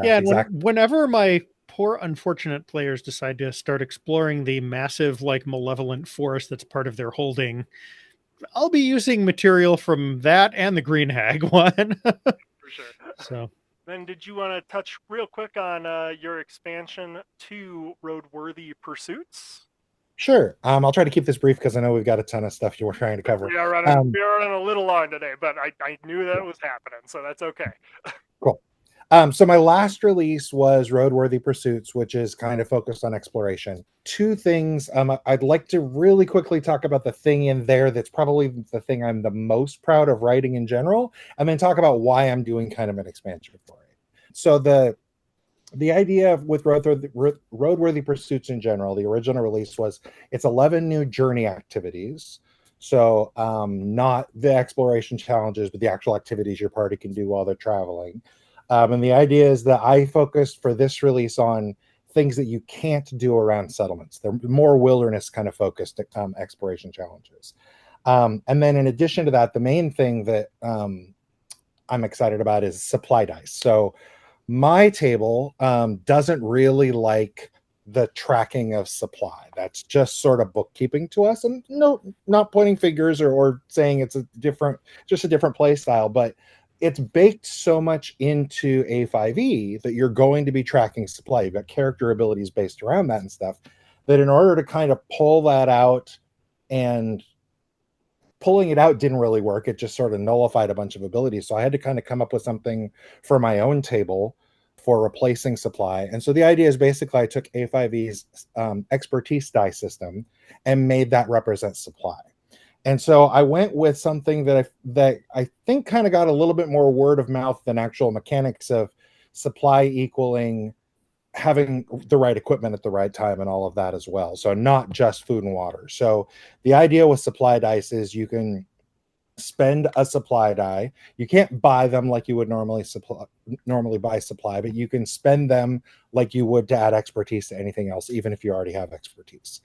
Yeah, exactly. and whenever my poor unfortunate players decide to start exploring the massive, like, malevolent forest that's part of their holding, I'll be using material from that and the Green Hag one. For sure. So then did you want to touch real quick on your expansion to Roadworthy Pursuits? Sure. I'll try to keep this brief because I know we've got a ton of stuff you were trying to cover. We are running a little long today, but I knew that was happening, so that's okay. Cool. So my last release was Roadworthy Pursuits, which is kind of focused on exploration. Two things. I'd like to really quickly talk about the thing in there that's probably the thing I'm the most proud of writing in general, and then talk about why I'm doing kind of an expansion for it. So the idea with Roadworthy Pursuits in general, the original release was it's 11 new journey activities. So not the exploration challenges, but the actual activities your party can do while they're traveling. And the idea is that I focused for this release on things that you can't do around settlements. They're more wilderness kind of focused exploration challenges. And then in addition to that, the main thing that I'm excited about is supply dice. So my table doesn't really like the tracking of supply. That's just sort of bookkeeping to us. And no, not pointing fingers or saying it's just a different play style, but it's baked so much into A5E that you're going to be tracking supply. You've got character abilities based around that and stuff, that in order to kind of pull that out, and pulling it out didn't really work. It just sort of nullified a bunch of abilities. So I had to kind of come up with something for my own table for replacing supply. And so the idea is basically I took A5E's expertise die system and made that represent supply. And so I went with something that I think kind of got a little bit more word of mouth than actual mechanics of supply equaling having the right equipment at the right time and all of that as well. So not just food and water. So the idea with supply dice is you can spend a supply die. You can't buy them like you would normally buy supply, but you can spend them like you would to add expertise to anything else, even if you already have expertise.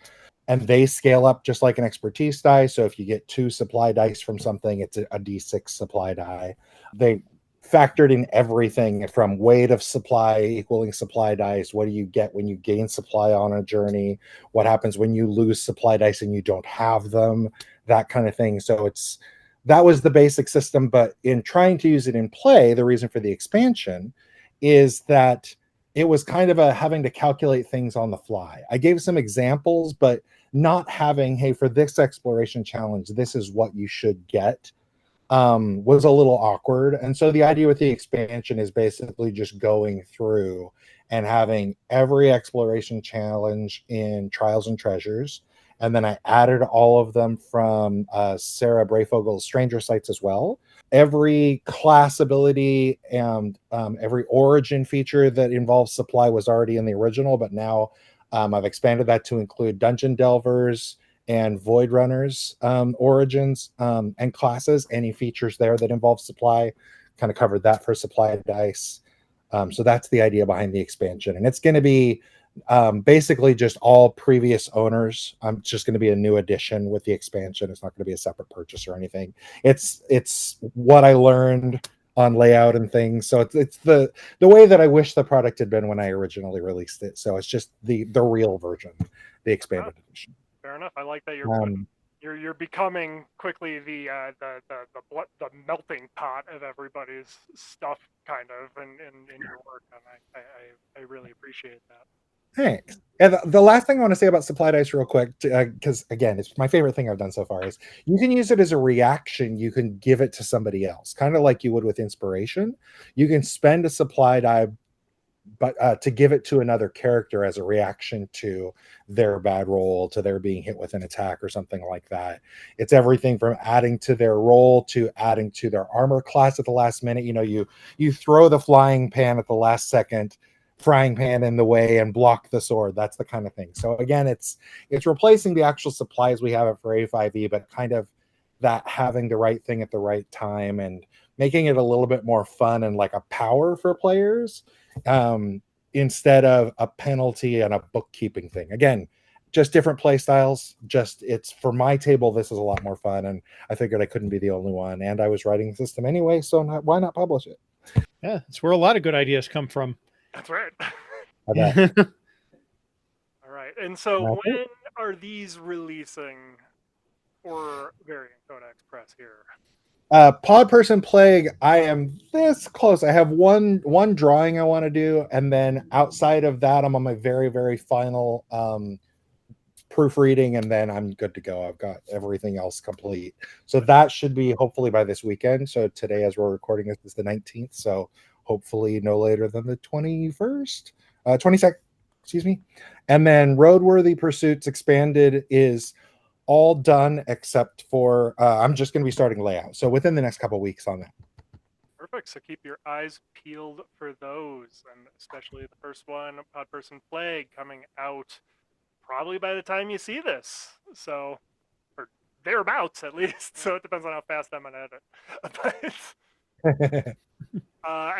And they scale up just like an expertise die. So if you get 2 supply dice from something, it's a D6 supply die. They factored in everything from weight of supply equaling supply dice. What do you get when you gain supply on a journey? What happens when you lose supply dice and you don't have them? That kind of thing. So that was the basic system. But in trying to use it in play, the reason for the expansion is that it was kind of having to calculate things on the fly. I gave some examples, but not having, hey, for this exploration challenge, this is what you should get, was a little awkward. And so the idea with the expansion is basically just going through and having every exploration challenge in Trials and Treasures. And then I added all of them from Sarah Breyfogle's Stranger Sites as well. Every class ability and every origin feature that involves supply was already in the original, but now I've expanded that to include Dungeon Delvers and Void Runners origins and classes. Any features there that involve supply, kind of covered that for supply dice. So that's the idea behind the expansion. And it's going to be basically just all previous owners. It's just going to be a new addition with the expansion. It's not going to be a separate purchase or anything. It's what I learned on layout and things. So it's the way that I wish the product had been when I originally released it. So it's just the real version, the expanded edition. Fair enough. I like that you're becoming quickly the melting pot of everybody's stuff, kind of, in your work, and I really appreciate that. Thanks. And the last thing I want to say about supply dice real quick, because again, it's my favorite thing I've done so far, is you can use it as a reaction. You can give it to somebody else, kind of like you would with inspiration. You can spend a supply die, but to give it to another character as a reaction to their bad roll, to their being hit with an attack or something like that. It's everything from adding to their roll to adding to their armor class at the last minute. You throw the flying pan at the last second, frying pan in the way, and block the sword. That's the kind of thing. So again, it's replacing the actual supplies we have it for A5E, but kind of that having the right thing at the right time and making it a little bit more fun and like a power for players, instead of a penalty and a bookkeeping thing. Again, just different play styles. It's for my table, this is a lot more fun, and I figured I couldn't be the only one, and I was writing the system anyway, so why not publish it? Yeah, that's where a lot of good ideas come from. That's right. All right. And so when are these releasing for Variant Codex Press here? Pod Person Plague, I am this close. I have one drawing I want to do, and then outside of that, I'm on my very, very final proofreading, and then I'm good to go. I've got everything else complete. So that should be hopefully by this weekend. So today, as we're recording this, is the 19th. So hopefully no later than the 22nd, excuse me. And then Roadworthy Pursuits Expanded is all done except for I'm just going to be starting layout. So within the next couple of weeks on that. Perfect. So keep your eyes peeled for those, and especially the first one, Pod Person Plague, coming out probably by the time you see this. So, or thereabouts at least. So it depends on how fast I'm gonna edit.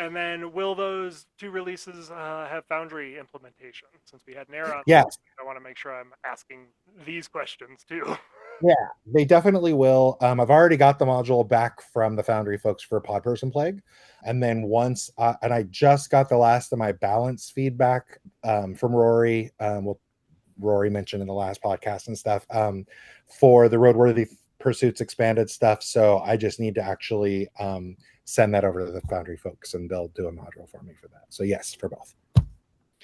And then will those two releases have Foundry implementation? Since we had Nair on, yes, I want to make sure I'm asking these questions too. Yeah, they definitely will. I've already got the module back from the Foundry folks for Pod Person Plague. And then once, and I just got the last of my balance feedback from Rory. Rory mentioned in the last podcast and stuff for the Roadworthy Pursuits Expanded stuff. So I just need to actually send that over to the Foundry folks and they'll do a module for me for that. So yes, for both.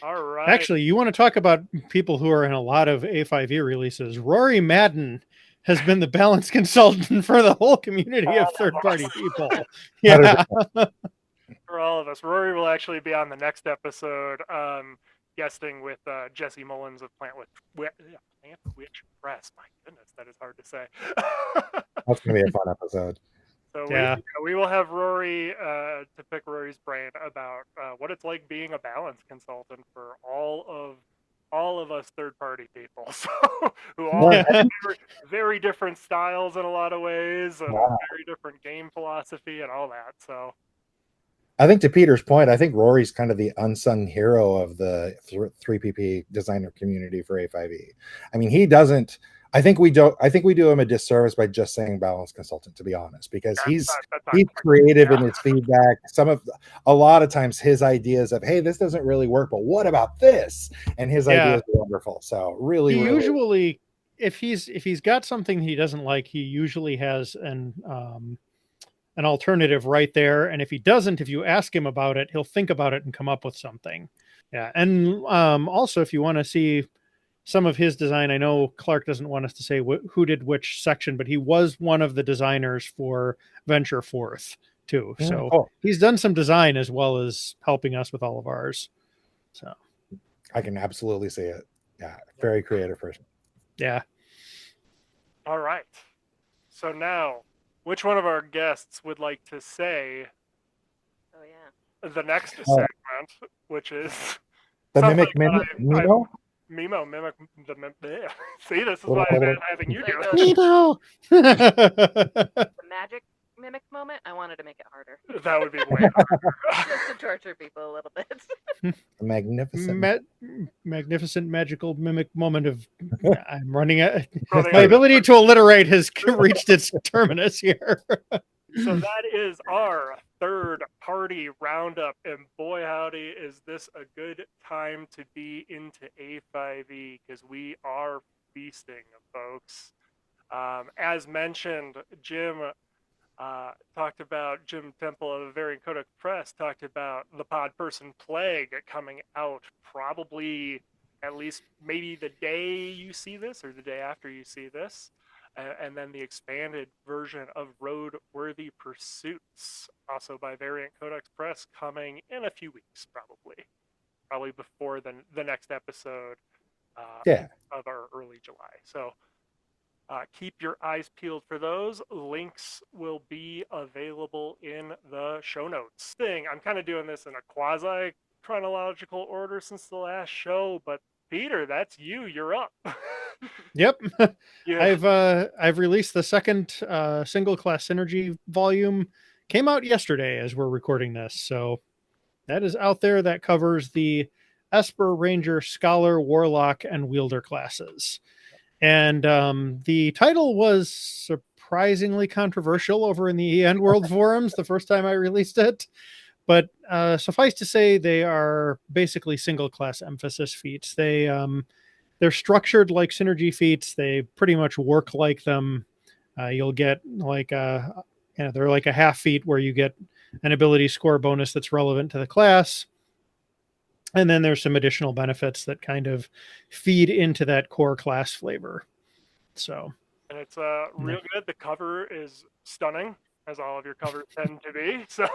All right. Actually, you want to talk about people who are in a lot of A5E releases. Rory Madden has been the balance consultant for the whole community of third-party people. Yeah. For all of us. Rory will actually be on the next episode guesting with Jesse Mullins of Plant Witch Press. My goodness, that is hard to say. That's going to be a fun episode. So Yeah. we will have Rory to pick Rory's brain about what it's like being a balance consultant for all of us third-party people, so who all have very different styles in a lot of ways, and very different game philosophy and all that. So I think to Peter's point, I think Rory's kind of the unsung hero of the 3PP designer community for A5E. I mean, he doesn't. I think we do him a disservice by just saying balance consultant, to be honest, because he's creative in his feedback. A lot of times his ideas of, hey, this doesn't really work, but what about this? And his ideas are wonderful. So really, usually, if he's got something he doesn't like, he usually has an alternative right there. And if he doesn't, if you ask him about it, he'll think about it and come up with something. Yeah. And also, if you want to see some of his design, I know Clark doesn't want us to say who did which section, but he was one of the designers for Venture Forth too. So he's done some design as well as helping us with all of ours. So I can absolutely see it. Yeah. Very creative person. Yeah. All right. So now, which one of our guests would like to say the next segment, which is the Mimic MiMo? Mimic the see, this is why I'm having you do it. Mimic. The magic mimic moment. I wanted to make it harder. That would be way harder. Just to torture people a little bit. Magnificent magical mimic moment of I'm running out. My ability to alliterate has reached its terminus here. So that is our third party roundup, and boy howdy is this a good time to be into A5E, because we are feasting, folks. As mentioned, Jim Temple of the Variant Codex Press talked about the Pod Person Plague coming out probably at least maybe the day you see this or the day after you see this. And then the expanded version of Roadworthy Pursuits, also by Variant Codex Press, coming in a few weeks, probably before the next episode of our early July. So keep your eyes peeled for those. Links will be available in the show notes. I'm kind of doing this in a quasi chronological order since the last show, but Peter, that's you. You're up. Yep. Yeah. I've released the second single class synergy volume. Came out yesterday as we're recording this. So that is out there. That covers the Esper, Ranger, Scholar, Warlock, and Wielder classes. And the title was surprisingly controversial over in the End World forums the first time I released it. But suffice to say, they are basically single class emphasis feats. They're structured like synergy feats. They pretty much work like them. You'll get they're like a half feat where you get an ability score bonus that's relevant to the class. And then there's some additional benefits that kind of feed into that core class flavor. So, and it's real good. The cover is stunning, as all of your covers tend to be. So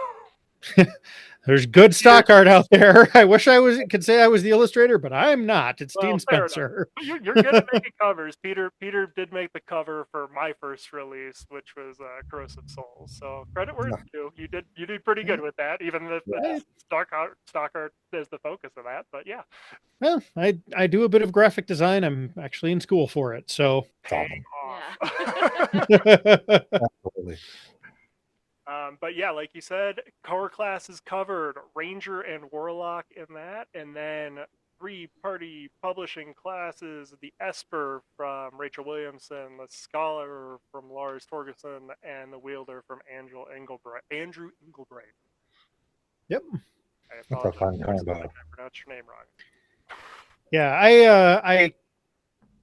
There's good stock art out there. I wish could say I was the illustrator, but I'm not. It's Dean fair enough. Spencer. You're good at making covers. Peter did make the cover for my first release, which was Corrosive Souls. So credit where it's due. You did pretty good with that, even if it's stock art is the focus of that. But yeah. Well, I do a bit of graphic design. I'm actually in school for it, so Paying off. Absolutely. But yeah, like you said, core classes covered, Ranger and Warlock in that, and then 3-party publishing classes, the Esper from Rachel Williamson, the Scholar from Lars Torgerson, and the Wielder from Andrew Engelbreit. Yep. I That's a apologize fun if combo. I pronounced your name wrong. Yeah, I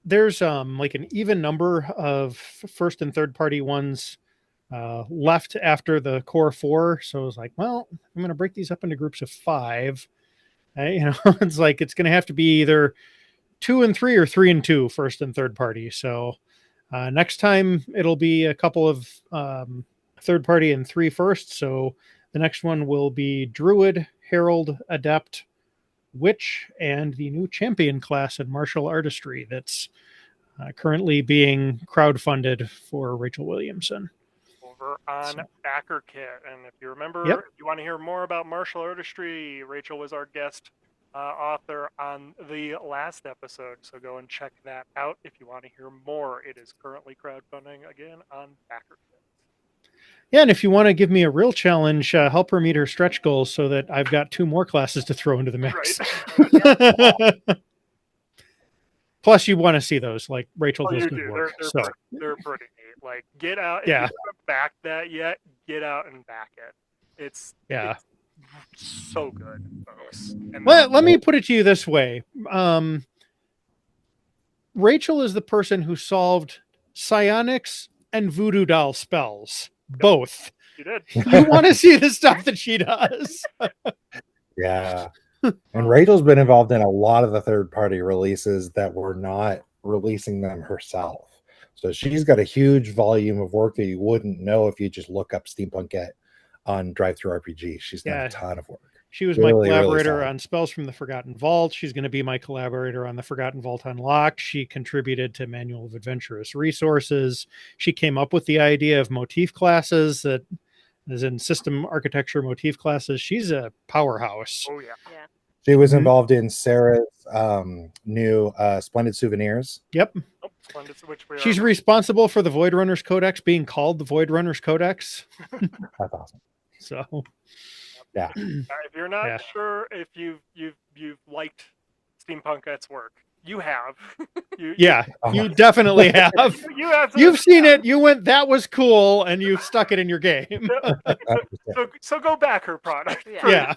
there's like an even number of first and third party ones left after the core 4. So I was like, well, I'm going to break these up into groups of 5. It's like it's going to have to be either 2 and 3 or 3 and 2, first and third party. So next time it'll be a couple of third party and 3 first. So the next one will be Druid, Herald, Adept, Witch, and the new champion class in martial artistry that's currently being crowdfunded for Rachel Williamson. Over on Acre Kit. And if you remember, Yep. if you want to hear more about martial artistry, Rachel was our guest author on the last episode. So go and check that out if you want to hear more. It is currently crowdfunding again on Acre Kit. Yeah, and if you want to give me a real challenge, help her meet her stretch goals so that I've got 2 more classes to throw into the mix. Right. Plus, you want to see those. Like, Rachel does you good do. work. They're pretty neat. Like, get out. If Yeah. you haven't backed that yet, get out and back it. It's so good, folks. And Let me put it to you this way. Rachel is the person who solved psionics and voodoo doll spells. Both. you did. You want to see the stuff that she does. Yeah. And Rachel's been involved in a lot of the third-party releases that were not releasing them herself. So she's got a huge volume of work that you wouldn't know if you just look up Steampunkette on Drive-Thru RPG. She's done a ton of work. She was my collaborator on Spells from the Forgotten Vault. She's going to be my collaborator on the Forgotten Vault Unlocked. She contributed to Manual of Adventurous Resources. She came up with the idea of motif classes, that is in system architecture motif classes. She's a powerhouse. Oh, yeah. She was involved in Sarah's new Splendid Souvenirs. Yep. Oh, Splendid, she's responsible for the Void Runners Codex being called the Void Runners Codex. That's awesome. So... yeah. If you're not sure if you've liked Steampunkette's work, you have. You definitely have. You've seen it. You went, that was cool, and you stuck it in your game. so go back her product. Yeah.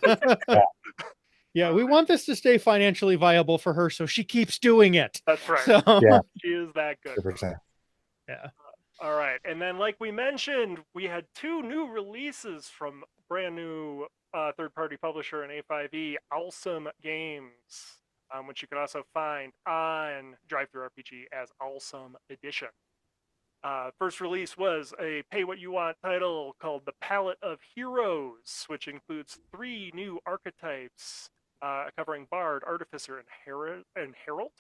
Yeah, we want this to stay financially viable for her, so she keeps doing it. That's right. So, she is that good. 100%. Yeah. All right, and then like we mentioned, we had 2 new releases from brand new third-party publisher in A5E, Awesome Games, which you can also find on Drive-Thru RPG as Awesome Edition. First release was a pay-what-you-want title called The Palette of Heroes, which includes 3 new archetypes covering Bard, Artificer, and Herald.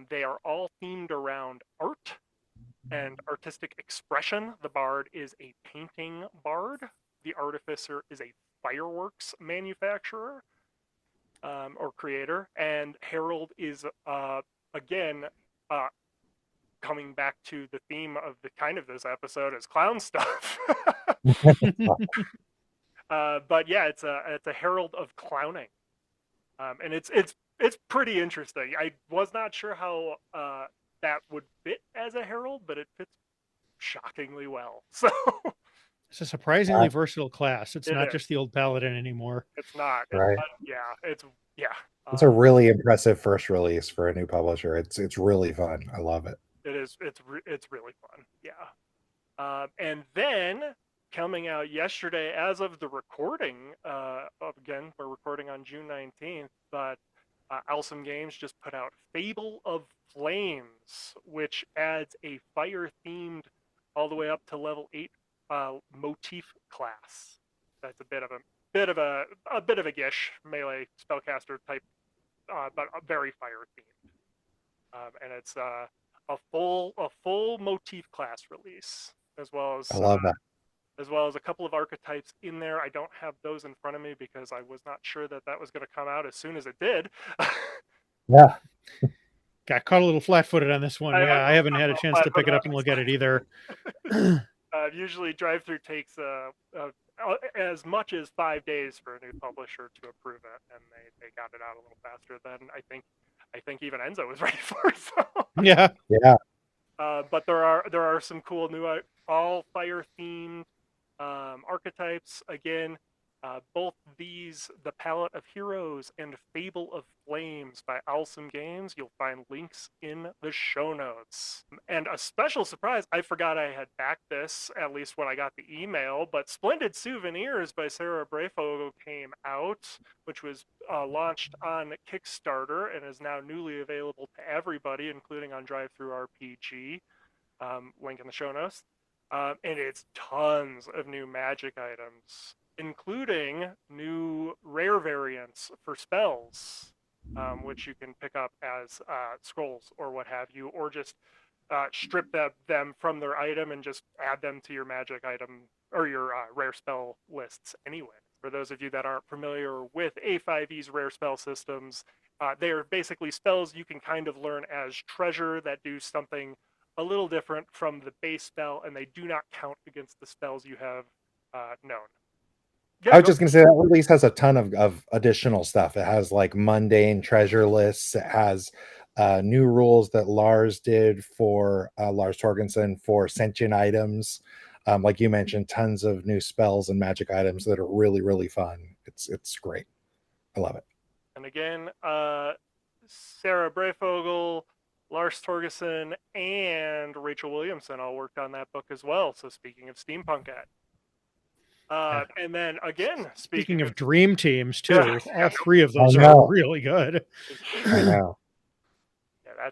They are all themed around art and artistic expression. The Bard is a painting bard. The Artificer is a fireworks manufacturer or creator. And Herald is, again, coming back to the theme of the kind of this episode is clown stuff. But yeah, it's a herald of clowning. And it's pretty interesting. I was not sure how that would fit as a herald, but it fits shockingly well. So it's a surprisingly versatile class. It's not is. just the old paladin anymore. It's not. Right. It's a really impressive first release for a new publisher. It's really fun. I love it. It is. It's really fun. Yeah. And then coming out yesterday, as of the recording, again, we're recording on June 19th, but Awesome Games just put out Fable of Flames, which adds a fire-themed all the way up to level 8 motif class. that's a bit of a gish melee spellcaster type, but very fire themed. And it's a full motif class release, as well as I love that. as well as a couple of archetypes in there. I don't have those in front of me because I was not sure that was going to come out as soon as it did. Yeah. Got caught a little flat-footed on this one. I haven't had a chance to pick it up and look at it either. Usually drive-through takes as much as 5 days for a new publisher to approve it, and they got it out a little faster than I think even Enzo was ready for. So. Yeah. But there are some cool new all fire themed archetypes. Again, both these, the Palette of Heroes and Fable of Flames by Awesome Games, you'll find links in the show notes. And a special surprise, I forgot I had backed this, at least when I got the email, but Splendid Souvenirs by Sarah Breyfogle came out, which was launched on Kickstarter and is now newly available to everybody, including on DriveThruRPG. Link in the show notes. And it's tons of new magic items, including new rare variants for spells, which you can pick up as scrolls or what have you, or just strip them from their item and just add them to your magic item or your rare spell lists anyway. For those of you that aren't familiar with A5E's rare spell systems, they are basically spells you can kind of learn as treasure that do something a little different from the base spell, and they do not count against the spells you have known. I was just going to say that release has a ton of additional stuff. It has like mundane treasure lists. It has new rules that Lars did for Lars Torgensen for sentient items. Like you mentioned, tons of new spells and magic items that are really, really fun. It's great. I love it. And again, Sarah Breyfogle, Lars Torgensen, and Rachel Williamson all worked on that book as well. So speaking of Steampunkette. And then again, speaking of dream teams too, all three of those are really good. I know. Yeah,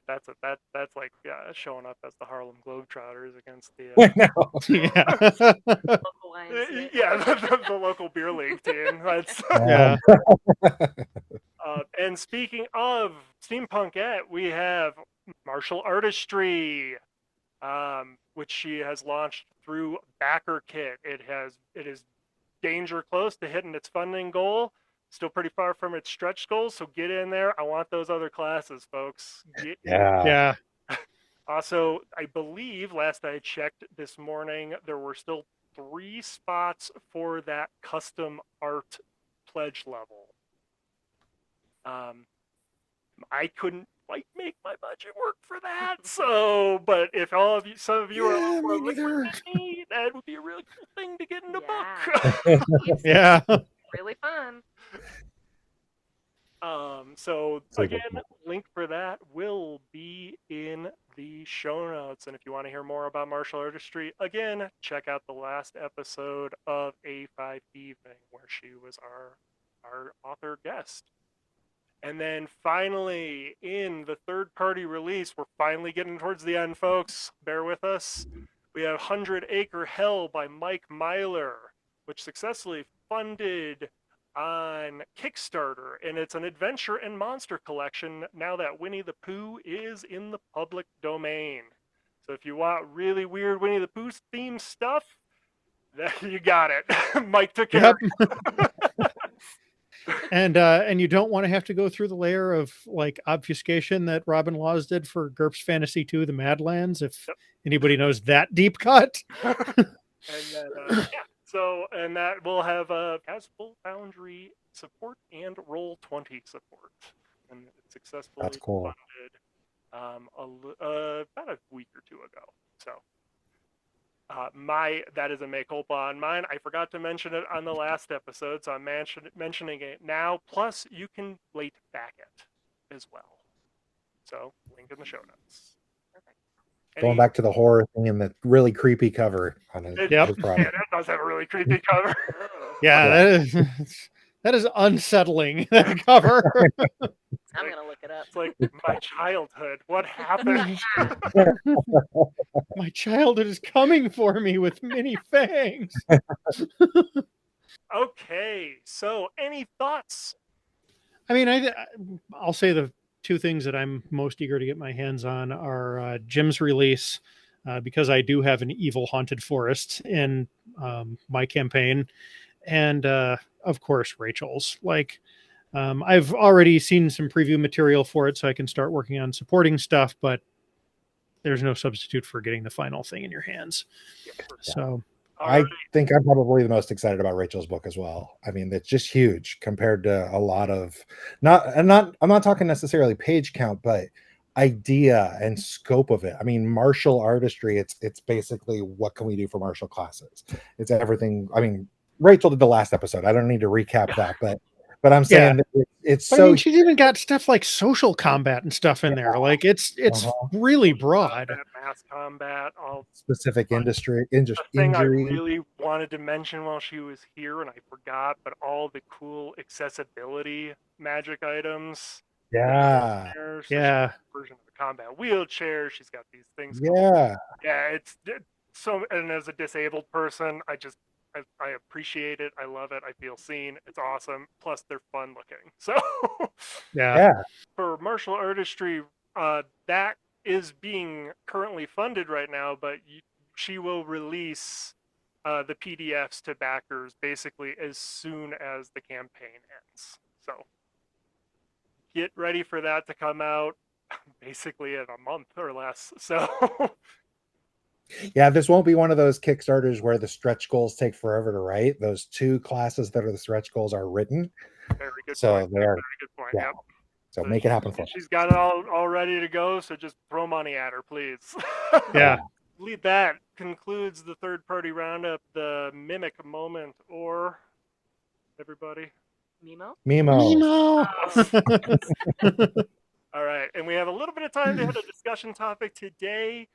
that's like showing up as the Harlem Globetrotters against the the local beer league team. That's and speaking of Steampunkette, we have Martial Artistry, which she has launched through Backer Kit. It is danger close to hitting its funding goal. Still pretty far from its stretch goals, so get in there. I want those other classes, folks. Yeah. Also, I believe last I checked this morning, there were still 3 spots for that custom art pledge level. I couldn't quite make my budget work for that. So, but if some of you are more liquid than me, that would be a really cool thing to get in the book. Yeah. Really fun. So again, link for that will be in the show notes. And if you want to hear more about martial artistry, again, check out the last episode of A5 Evening, where she was our author guest. And then finally, in the third-party release, we're finally getting towards the end, folks. Bear with us. We have 100 Acre Hell by Mike Myler, which successfully funded on Kickstarter. And it's an adventure and monster collection now that Winnie the Pooh is in the public domain. So if you want really weird Winnie the Pooh themed stuff, you got it. Mike took care of it. And you don't want to have to go through the layer of like obfuscation that Robin Laws did for GURPS Fantasy 2, The Madlands, if anybody knows that deep cut. And that will have Hasbro Foundry support and Roll20 support. And it successfully funded about a week or two ago. So that is a mea culpa on mine. I forgot to mention it on the last episode, so I'm mentioning it now. Plus, you can late back it as well. So, link in the show notes. Perfect. Going back to the horror thing and the really creepy cover on his product. Yeah, that does have a really creepy cover. That is unsettling, that cover. I'm going to look it up. It's like my childhood. What happened? My childhood is coming for me with many fangs. Okay, so any thoughts? I mean, I'll say the two things that I'm most eager to get my hands on are Jim's release, because I do have an evil haunted forest in my campaign, and of course Rachel's. Like, I've already seen some preview material for it, so I can start working on supporting stuff. But there's no substitute for getting the final thing in your hands. Yeah, So all right. I think I'm probably the most excited about Rachel's book as well. I mean, it's just huge compared to a lot of I'm not talking necessarily page count, but idea and scope of it. I mean, martial artistry, it's basically what can we do for martial classes? It's everything. I mean, Rachel did the last episode. I don't need to recap that, but I'm yeah, saying that it's but I so mean, she's even got stuff like social combat and stuff in there. Like, it's uh-huh. really broad. Mass combat, all specific But industry the thing I injury. really wanted to mention while she was here and I forgot, but all the cool accessibility magic items that are in Yeah. there. So she's Yeah, got a version of a combat wheelchair. She's got these things called, Yeah. yeah, so, and as a disabled person, I appreciate it. I love it. I feel seen. It's awesome. Plus, they're fun looking. So, yeah. Yeah. for martial artistry, that is being currently funded right now, but she will release the PDFs to backers basically as soon as the campaign ends. So get ready for that to come out basically in a month or less. So Yeah, this won't be one of those Kickstarters where the stretch goals take forever to write. Those two classes that are the stretch goals are written. very good So point. they're, Very good point. yeah. Yep. So So make it happen for us. she's got it all ready to go. So just throw money at her, please. Yeah. That concludes the third party roundup, the mimic moment, or everybody. MiMo? MiMo. All right, and we have a little bit of time to hit a discussion topic today.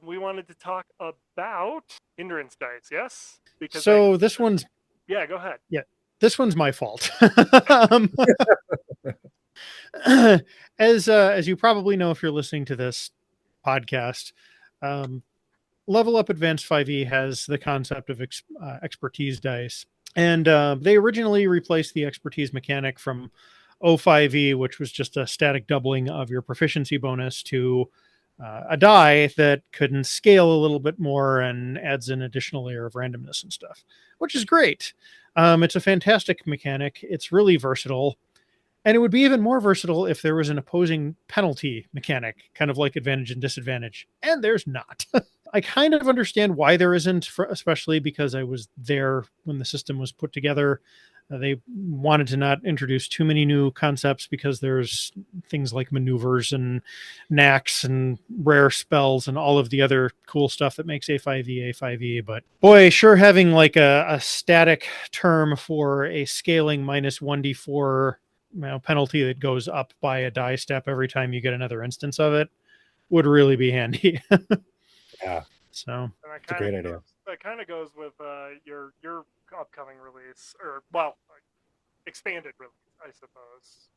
We wanted to talk about hindrance dice, yes? Because So this one's yeah, go ahead. this one's my fault. As you probably know if you're listening to this podcast, Level Up Advanced 5e has the concept of expertise dice, and they originally replaced the expertise mechanic from A5E, which was just a static doubling of your proficiency bonus, to a die that can scale a little bit more and adds an additional layer of randomness and stuff, which is great. It's a fantastic mechanic. It's really versatile. And it would be even more versatile if there was an opposing penalty mechanic, kind of like advantage and disadvantage. And there's not. I kind of understand why there isn't, especially because I was there when the system was put together. They wanted to not introduce too many new concepts because there's things like maneuvers and knacks and rare spells and all of the other cool stuff that makes A5e A5e. But boy, sure having like a static term for a scaling minus 1d4 penalty that goes up by a die step every time you get another instance of it would really be handy. Yeah. So And It's a great idea. That kind of goes with your upcoming release, or well, expanded release, I suppose.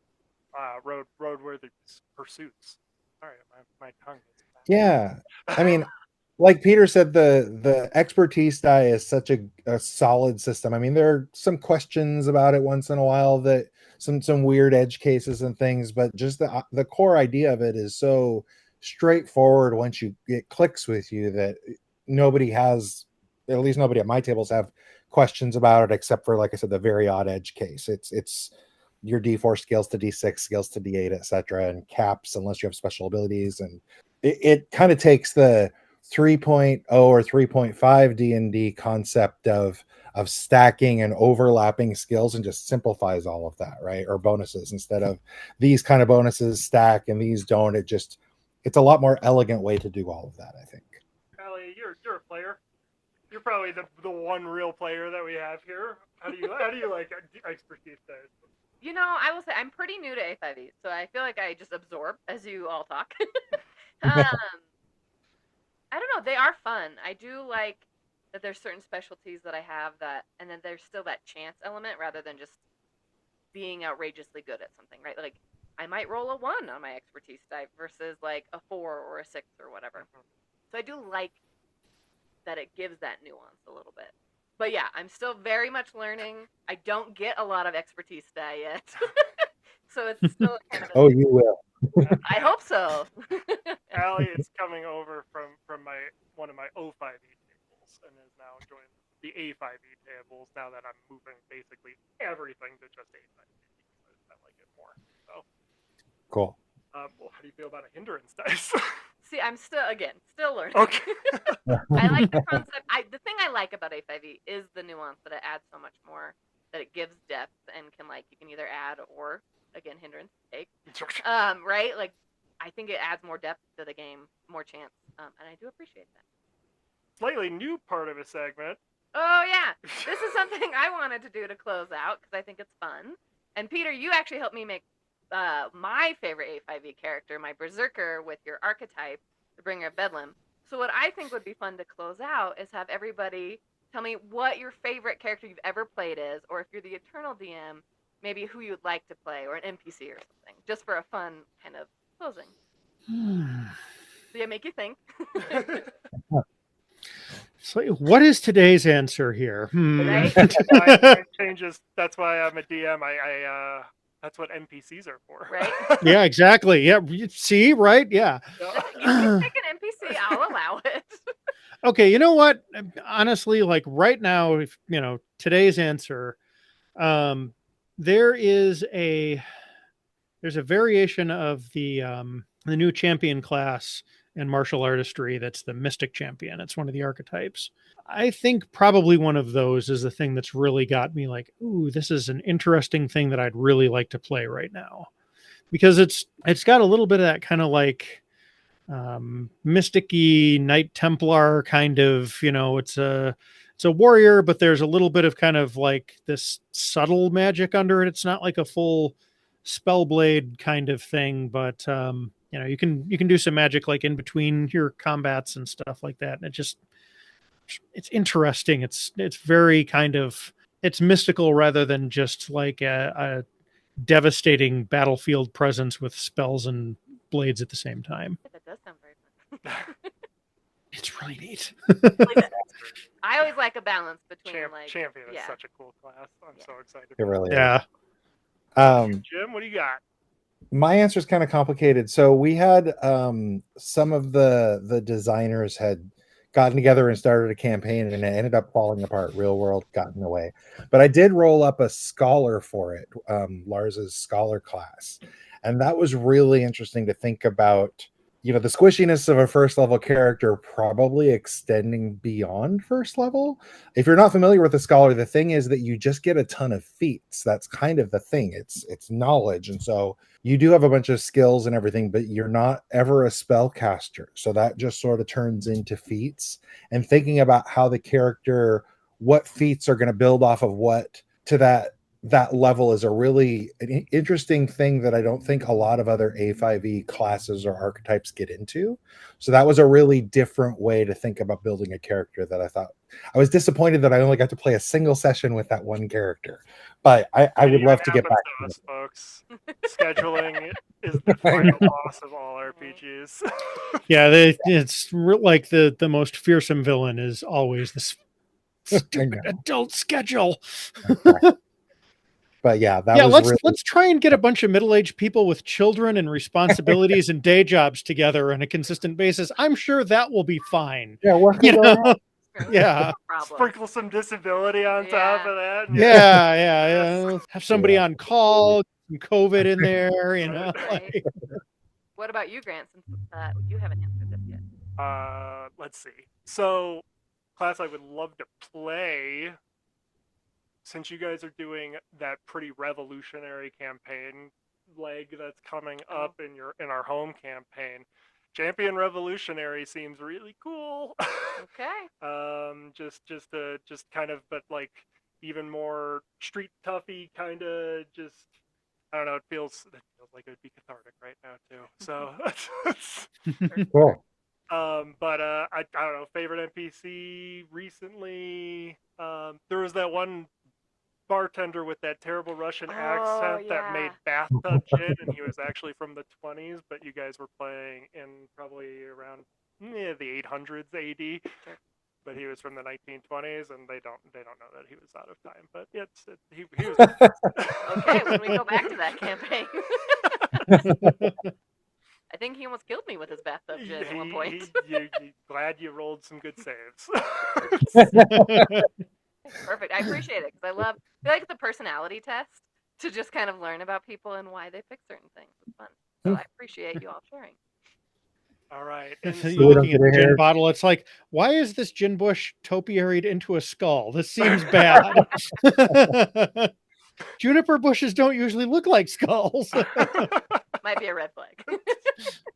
Roadworthy Pursuits. All right, my tongue is back. Yeah. I mean, like Peter said, the expertise die is such a solid system. I mean, there are some questions about it once in a while, that some weird edge cases and things, but just the core idea of it is so straightforward once it clicks with you, that nobody has, at least nobody at my tables, have questions about it, except for, like I said, the very odd edge case. It's your D4 scales to D6, scales to D8, etc., and caps unless you have special abilities. And it kind of takes the 3.0 or 3.5 D&D concept of stacking and overlapping skills and just simplifies all of that, right? Or bonuses, instead of these kind of bonuses stack and these don't. It's a lot more elegant way to do all of that, I think. Allie, you're a player. You're probably the one real player that we have here. How do you like expertise dice? You know, I will say I'm pretty new to A5E, so I feel like I just absorb as you all talk. I don't know. They are fun. I do like that there's certain specialties that I have that, and then there's still that chance element rather than just being outrageously good at something, right? Like, I might roll a 1 on my expertise die versus like a 4 or a 6 or whatever. So I do like that it gives that nuance a little bit. But yeah, I'm still very much learning. I don't get a lot of expertise stat yet. So it's still kind of Oh, you will. I hope so. Allie is coming over from one of my O5E tables and is now joining the A5E tables now that I'm moving basically everything to just A5E because I like it more. So Cool. well, how do you feel about a hindrance dice? See, I'm still learning. Okay. I like the concept. The thing I like about A5E is the nuance that it adds so much more, that it gives depth and can you can either add or again hindrance take. Right? Like I think it adds more depth to the game, more chance, and I do appreciate that. Slightly new part of a segment. Oh yeah, this is something I wanted to do to close out because I think it's fun. And Peter, you actually helped me make my favorite A5E character, my Berserker, with your archetype, the Bringer of Bedlam. So what I think would be fun to close out is have everybody tell me what your favorite character you've ever played is, or if you're the Eternal DM, maybe who you'd like to play, or an NPC or something, just for a fun kind of closing. So yeah, make you think. So what is today's answer here? Right? Mine changes. That's why I'm a DM. That's what NPCs are for. Right? Yeah, exactly. Yeah. See, right? Yeah. You can pick an NPC, I'll allow it. Okay, you know what? Honestly, like right now, if today's answer, there's a variation of the new champion class in martial artistry that's the mystic champion. It's one of the archetypes. I think probably one of those is the thing that's really got me like, ooh, this is an interesting thing that I'd really like to play right now, because it's got a little bit of that kind of like mysticy Knight Templar kind of, it's a warrior, but there's a little bit of kind of like this subtle magic under it. It's not like a full spellblade kind of thing, but you can do some magic like in between your combats and stuff like that, and it's interesting. It's very kind of, it's mystical rather than just like a devastating battlefield presence with spells and blades at the same time. That does sound very fun. It's really neat. I always like a balance between champion is such a cool class. I'm so excited. It really is. Yeah. Jim, what do you got? My answer is kind of complicated. So we had some of the designers had gotten together and started a campaign, and it ended up falling apart. Real world got in the way. But I did roll up a scholar for it, Lars's scholar class. And that was really interesting to think about, the squishiness of a first level character probably extending beyond first level. If you're not familiar with the scholar, the thing is that you just get a ton of feats. That's kind of the thing. It's knowledge. And so you do have a bunch of skills and everything, but you're not ever a spellcaster. So that just sort of turns into feats, and thinking about how the character, what feats are going to build off of what to that level is a really interesting thing that I don't think a lot of other A5E classes or archetypes get into. So that was a really different way to think about building a character that I thought. I was disappointed that I only got to play a single session with that one character, but I would love to get back to us, folks. Scheduling is the final boss of all RPGs. Yeah, it's like the most fearsome villain is always this stupid adult schedule. But yeah, let's try and get a bunch of middle-aged people with children and responsibilities and day jobs together on a consistent basis. I'm sure that will be fine. Yeah, yeah. Sprinkle some disability on top of that. Yeah. Have somebody on call, some COVID in there, Right. What about you, Grant? Since you haven't answered this yet. Let's see. So, class I would love to play, since you guys are doing that pretty revolutionary campaign leg that's coming up in our home campaign, Champion Revolutionary seems really cool. Okay. Just kind of, but like even more street toughy kind of. Just I don't know. It feels like it would be cathartic right now too. So cool. But I don't know. Favorite NPC recently. There was that one bartender with that terrible Russian accent that made bathtub gin, and he was actually from the 20s, but you guys were playing in probably around the 800s AD. but he was from the 1920s, and they don't know that he was out of time. But he was. Okay, when we go back to that campaign. I think he almost killed me with his bathtub gin at one point. You glad you rolled some good saves. Perfect. I appreciate it because I like the personality test to just kind of learn about people and why they pick certain things. It's fun. So I appreciate you all sharing. All right. You're looking at the gin bottle. It's like, why is this gin bush topiaried into a skull? This seems bad. Juniper bushes don't usually look like skulls. Might be a red flag.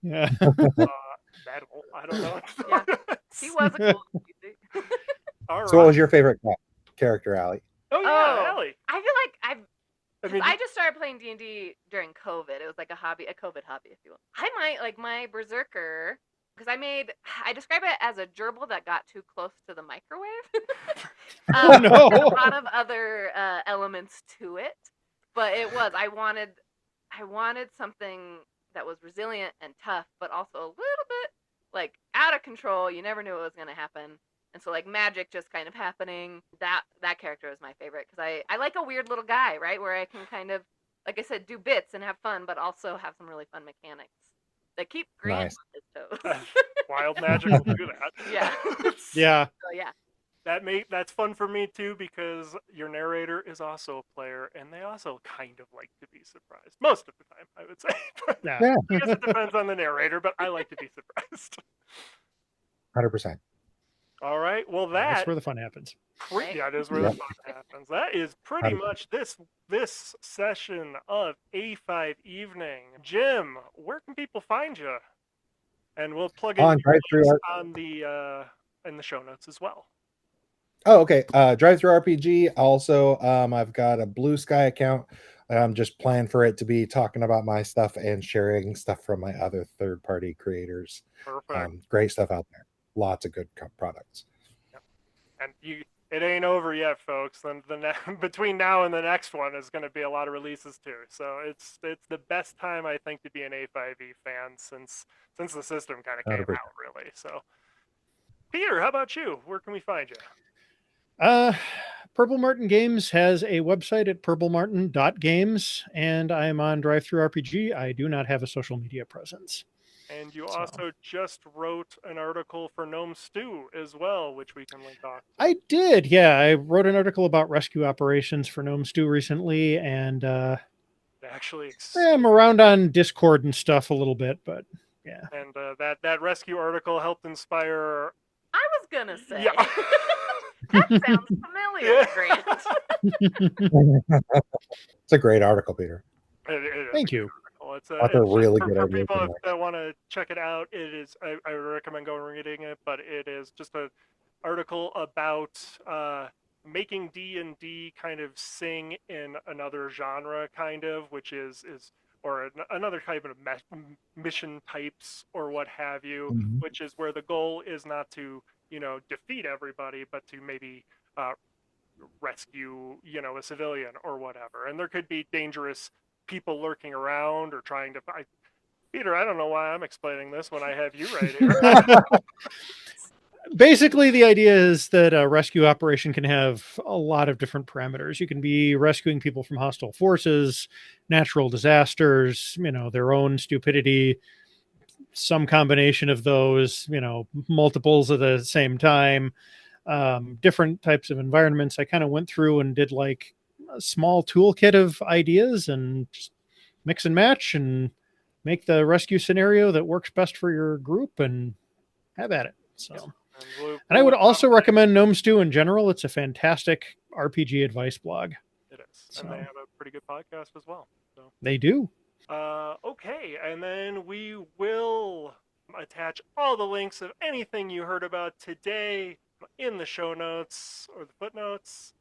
Yeah. I don't know. Yeah. He was a cool species. All right. So what was your favorite character, Allie? Oh, yeah, Allie. I feel like I just started playing D&D during COVID. It was like a COVID hobby, if you will. I might like my berserker because I describe it as a gerbil that got too close to the microwave. Oh, no. There's a lot of other elements to it, but I wanted something that was resilient and tough, but also a little bit like out of control. You never knew what was going to happen. And so, like, magic just kind of happening. That character is my favorite because I like a weird little guy, right? Where I can kind of, like I said, do bits and have fun, but also have some really fun mechanics that keep Grant on his toes. Wild magic will do that. Yeah. Yeah. So, yeah. That's fun for me, too, because your narrator is also a player, and they also kind of like to be surprised. Most of the time, I would say. Yeah. I guess it depends on the narrator, but I like to be surprised. 100%. All right. Well, that's where the fun happens. That is where the fun happens. That is pretty much this session of A5 Evening. Jim, where can people find you? And we'll plug in on the in the show notes as well. Oh, okay. Drive-through RPG. Also, I've got a Blue Sky account. I'm just planning for it to be talking about my stuff and sharing stuff from my other third-party creators. Perfect. Great stuff out there. Lots of good products. Yep. And it ain't over yet, folks. And between now and the next one is going to be a lot of releases too. So it's the best time, I think, to be an A5E fan since the system kind of came 100%. out, really. So, Peter, how about you? Where can we find you? Purple Martin Games has a website at purplemartin.games, and I'm on Drive-Thru RPG. I do not have a social media presence. And you also just wrote an article for Gnome Stew as well, which we can link off. I did, yeah. I wrote an article about rescue operations for Gnome Stew recently, and actually, I'm around on Discord and stuff a little bit, but yeah. And that rescue article helped inspire. I was gonna say. Yeah. That sounds familiar, Grant. It's a great article, Peter. Thank you. It's a really good for idea. For people that want to check it out, it is. I recommend going reading it, but it is just an article about making D&D kind of sing in another genre, kind of, which is or another type of mission types or what have you, which is where the goal is not to defeat everybody, but to maybe rescue a civilian or whatever. And there could be dangerous people lurking around or trying to find. Peter, I don't know why I'm explaining this when I have you right here. Basically, the idea is that a rescue operation can have a lot of different parameters. You can be rescuing people from hostile forces, natural disasters, their own stupidity, some combination of those, multiples at the same time, different types of environments. I kind of went through and did like a small toolkit of ideas and just mix and match and make the rescue scenario that works best for your group and have at it. So, and I would also recommend Gnome Stew in general. It's a fantastic RPG advice blog. It is. And they have a pretty good podcast as well. So. They do. Okay, and then we will attach all the links of anything you heard about today in the show notes or the footnotes.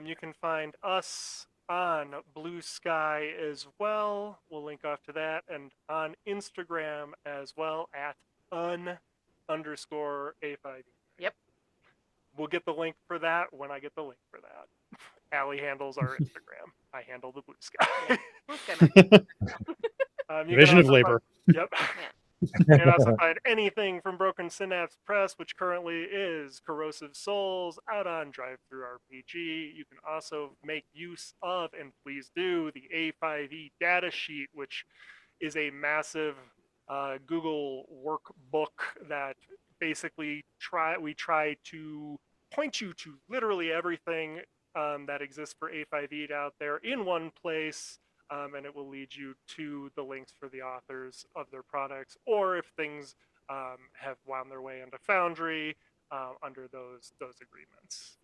You can find us on Blue Sky as well. We'll link off to that, and on Instagram as well at _A5. Yep. We'll get the link for that when I get the link for that. Allie handles our Instagram. I handle the Blue Sky. Blue Sky. Division of labor. Yep. You can also find anything from Broken Synapse Press, which currently is Corrosive Souls, out on Drive-Thru RPG. You can also make use of, and please do, the A5E data sheet, which is a massive Google workbook that basically we try to point you to literally everything that exists for A5E out there in one place, and it will lead you to the links for the authors of their products, or if things have wound their way into Foundry under those agreements.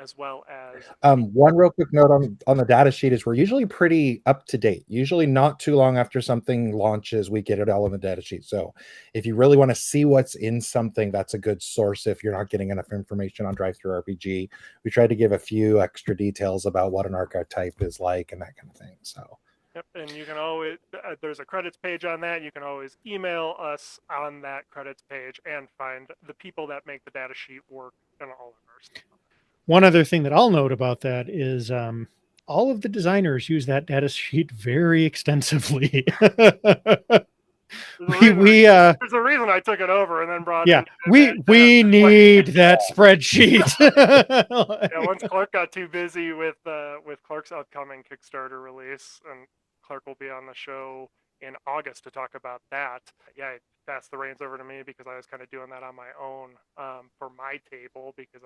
As well as one real quick note on the data sheet is we're usually pretty up to date. Usually not too long after something launches, we get it all in the data sheet. So if you really want to see what's in something, that's a good source. If you're not getting enough information on Drive-Thru RPG, we try to give a few extra details about what an archetype is like and that kind of thing. So. Yep, and you can always, there's a credits page on that. You can always email us on that credits page and find the people that make the data sheet work and all of our stuff. One other thing that I'll note about that is all of the designers use that data sheet very extensively. There's a reason I took it over and then brought yeah, in. We need that spreadsheet. Yeah, once Clark got too busy with Clark's upcoming Kickstarter release, and Clark will be on the show in August to talk about that. Yeah, I passed the reins over to me because I was kind of doing that on my own for my table, because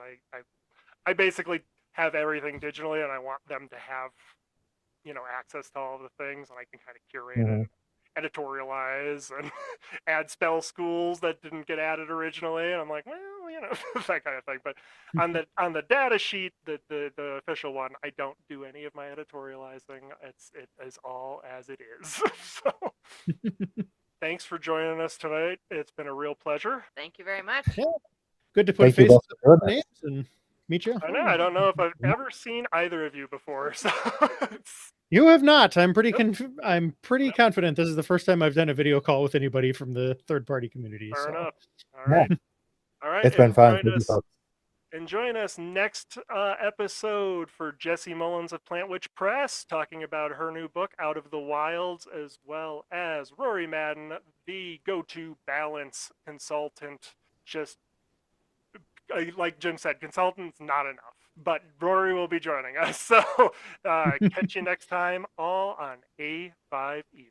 I basically have everything digitally, and I want them to have, access to all of the things, and I can kind of curate it, editorialize, and add spell schools that didn't get added originally. And I'm like, well, that kind of thing. But on the data sheet, the official one, I don't do any of my editorializing. It is all as it is. So thanks for joining us tonight. It's been a real pleasure. Thank you very much. Yeah. Good to put faces to names and meet you. I know. I don't know if I've ever seen either of you before. So you have not. I'm pretty confident this is the first time I've done a video call with anybody from the third-party community. Fair enough. All right. Yeah. All right. It's been fun. And join us next episode for Jessie Mullins of Plant Witch Press, talking about her new book, Out of the Wilds, as well as Rory Madden, the go-to balance consultant. Just like Jim said, consultant's not enough, but Rory will be joining us. So catch you next time, all on A5 Evening.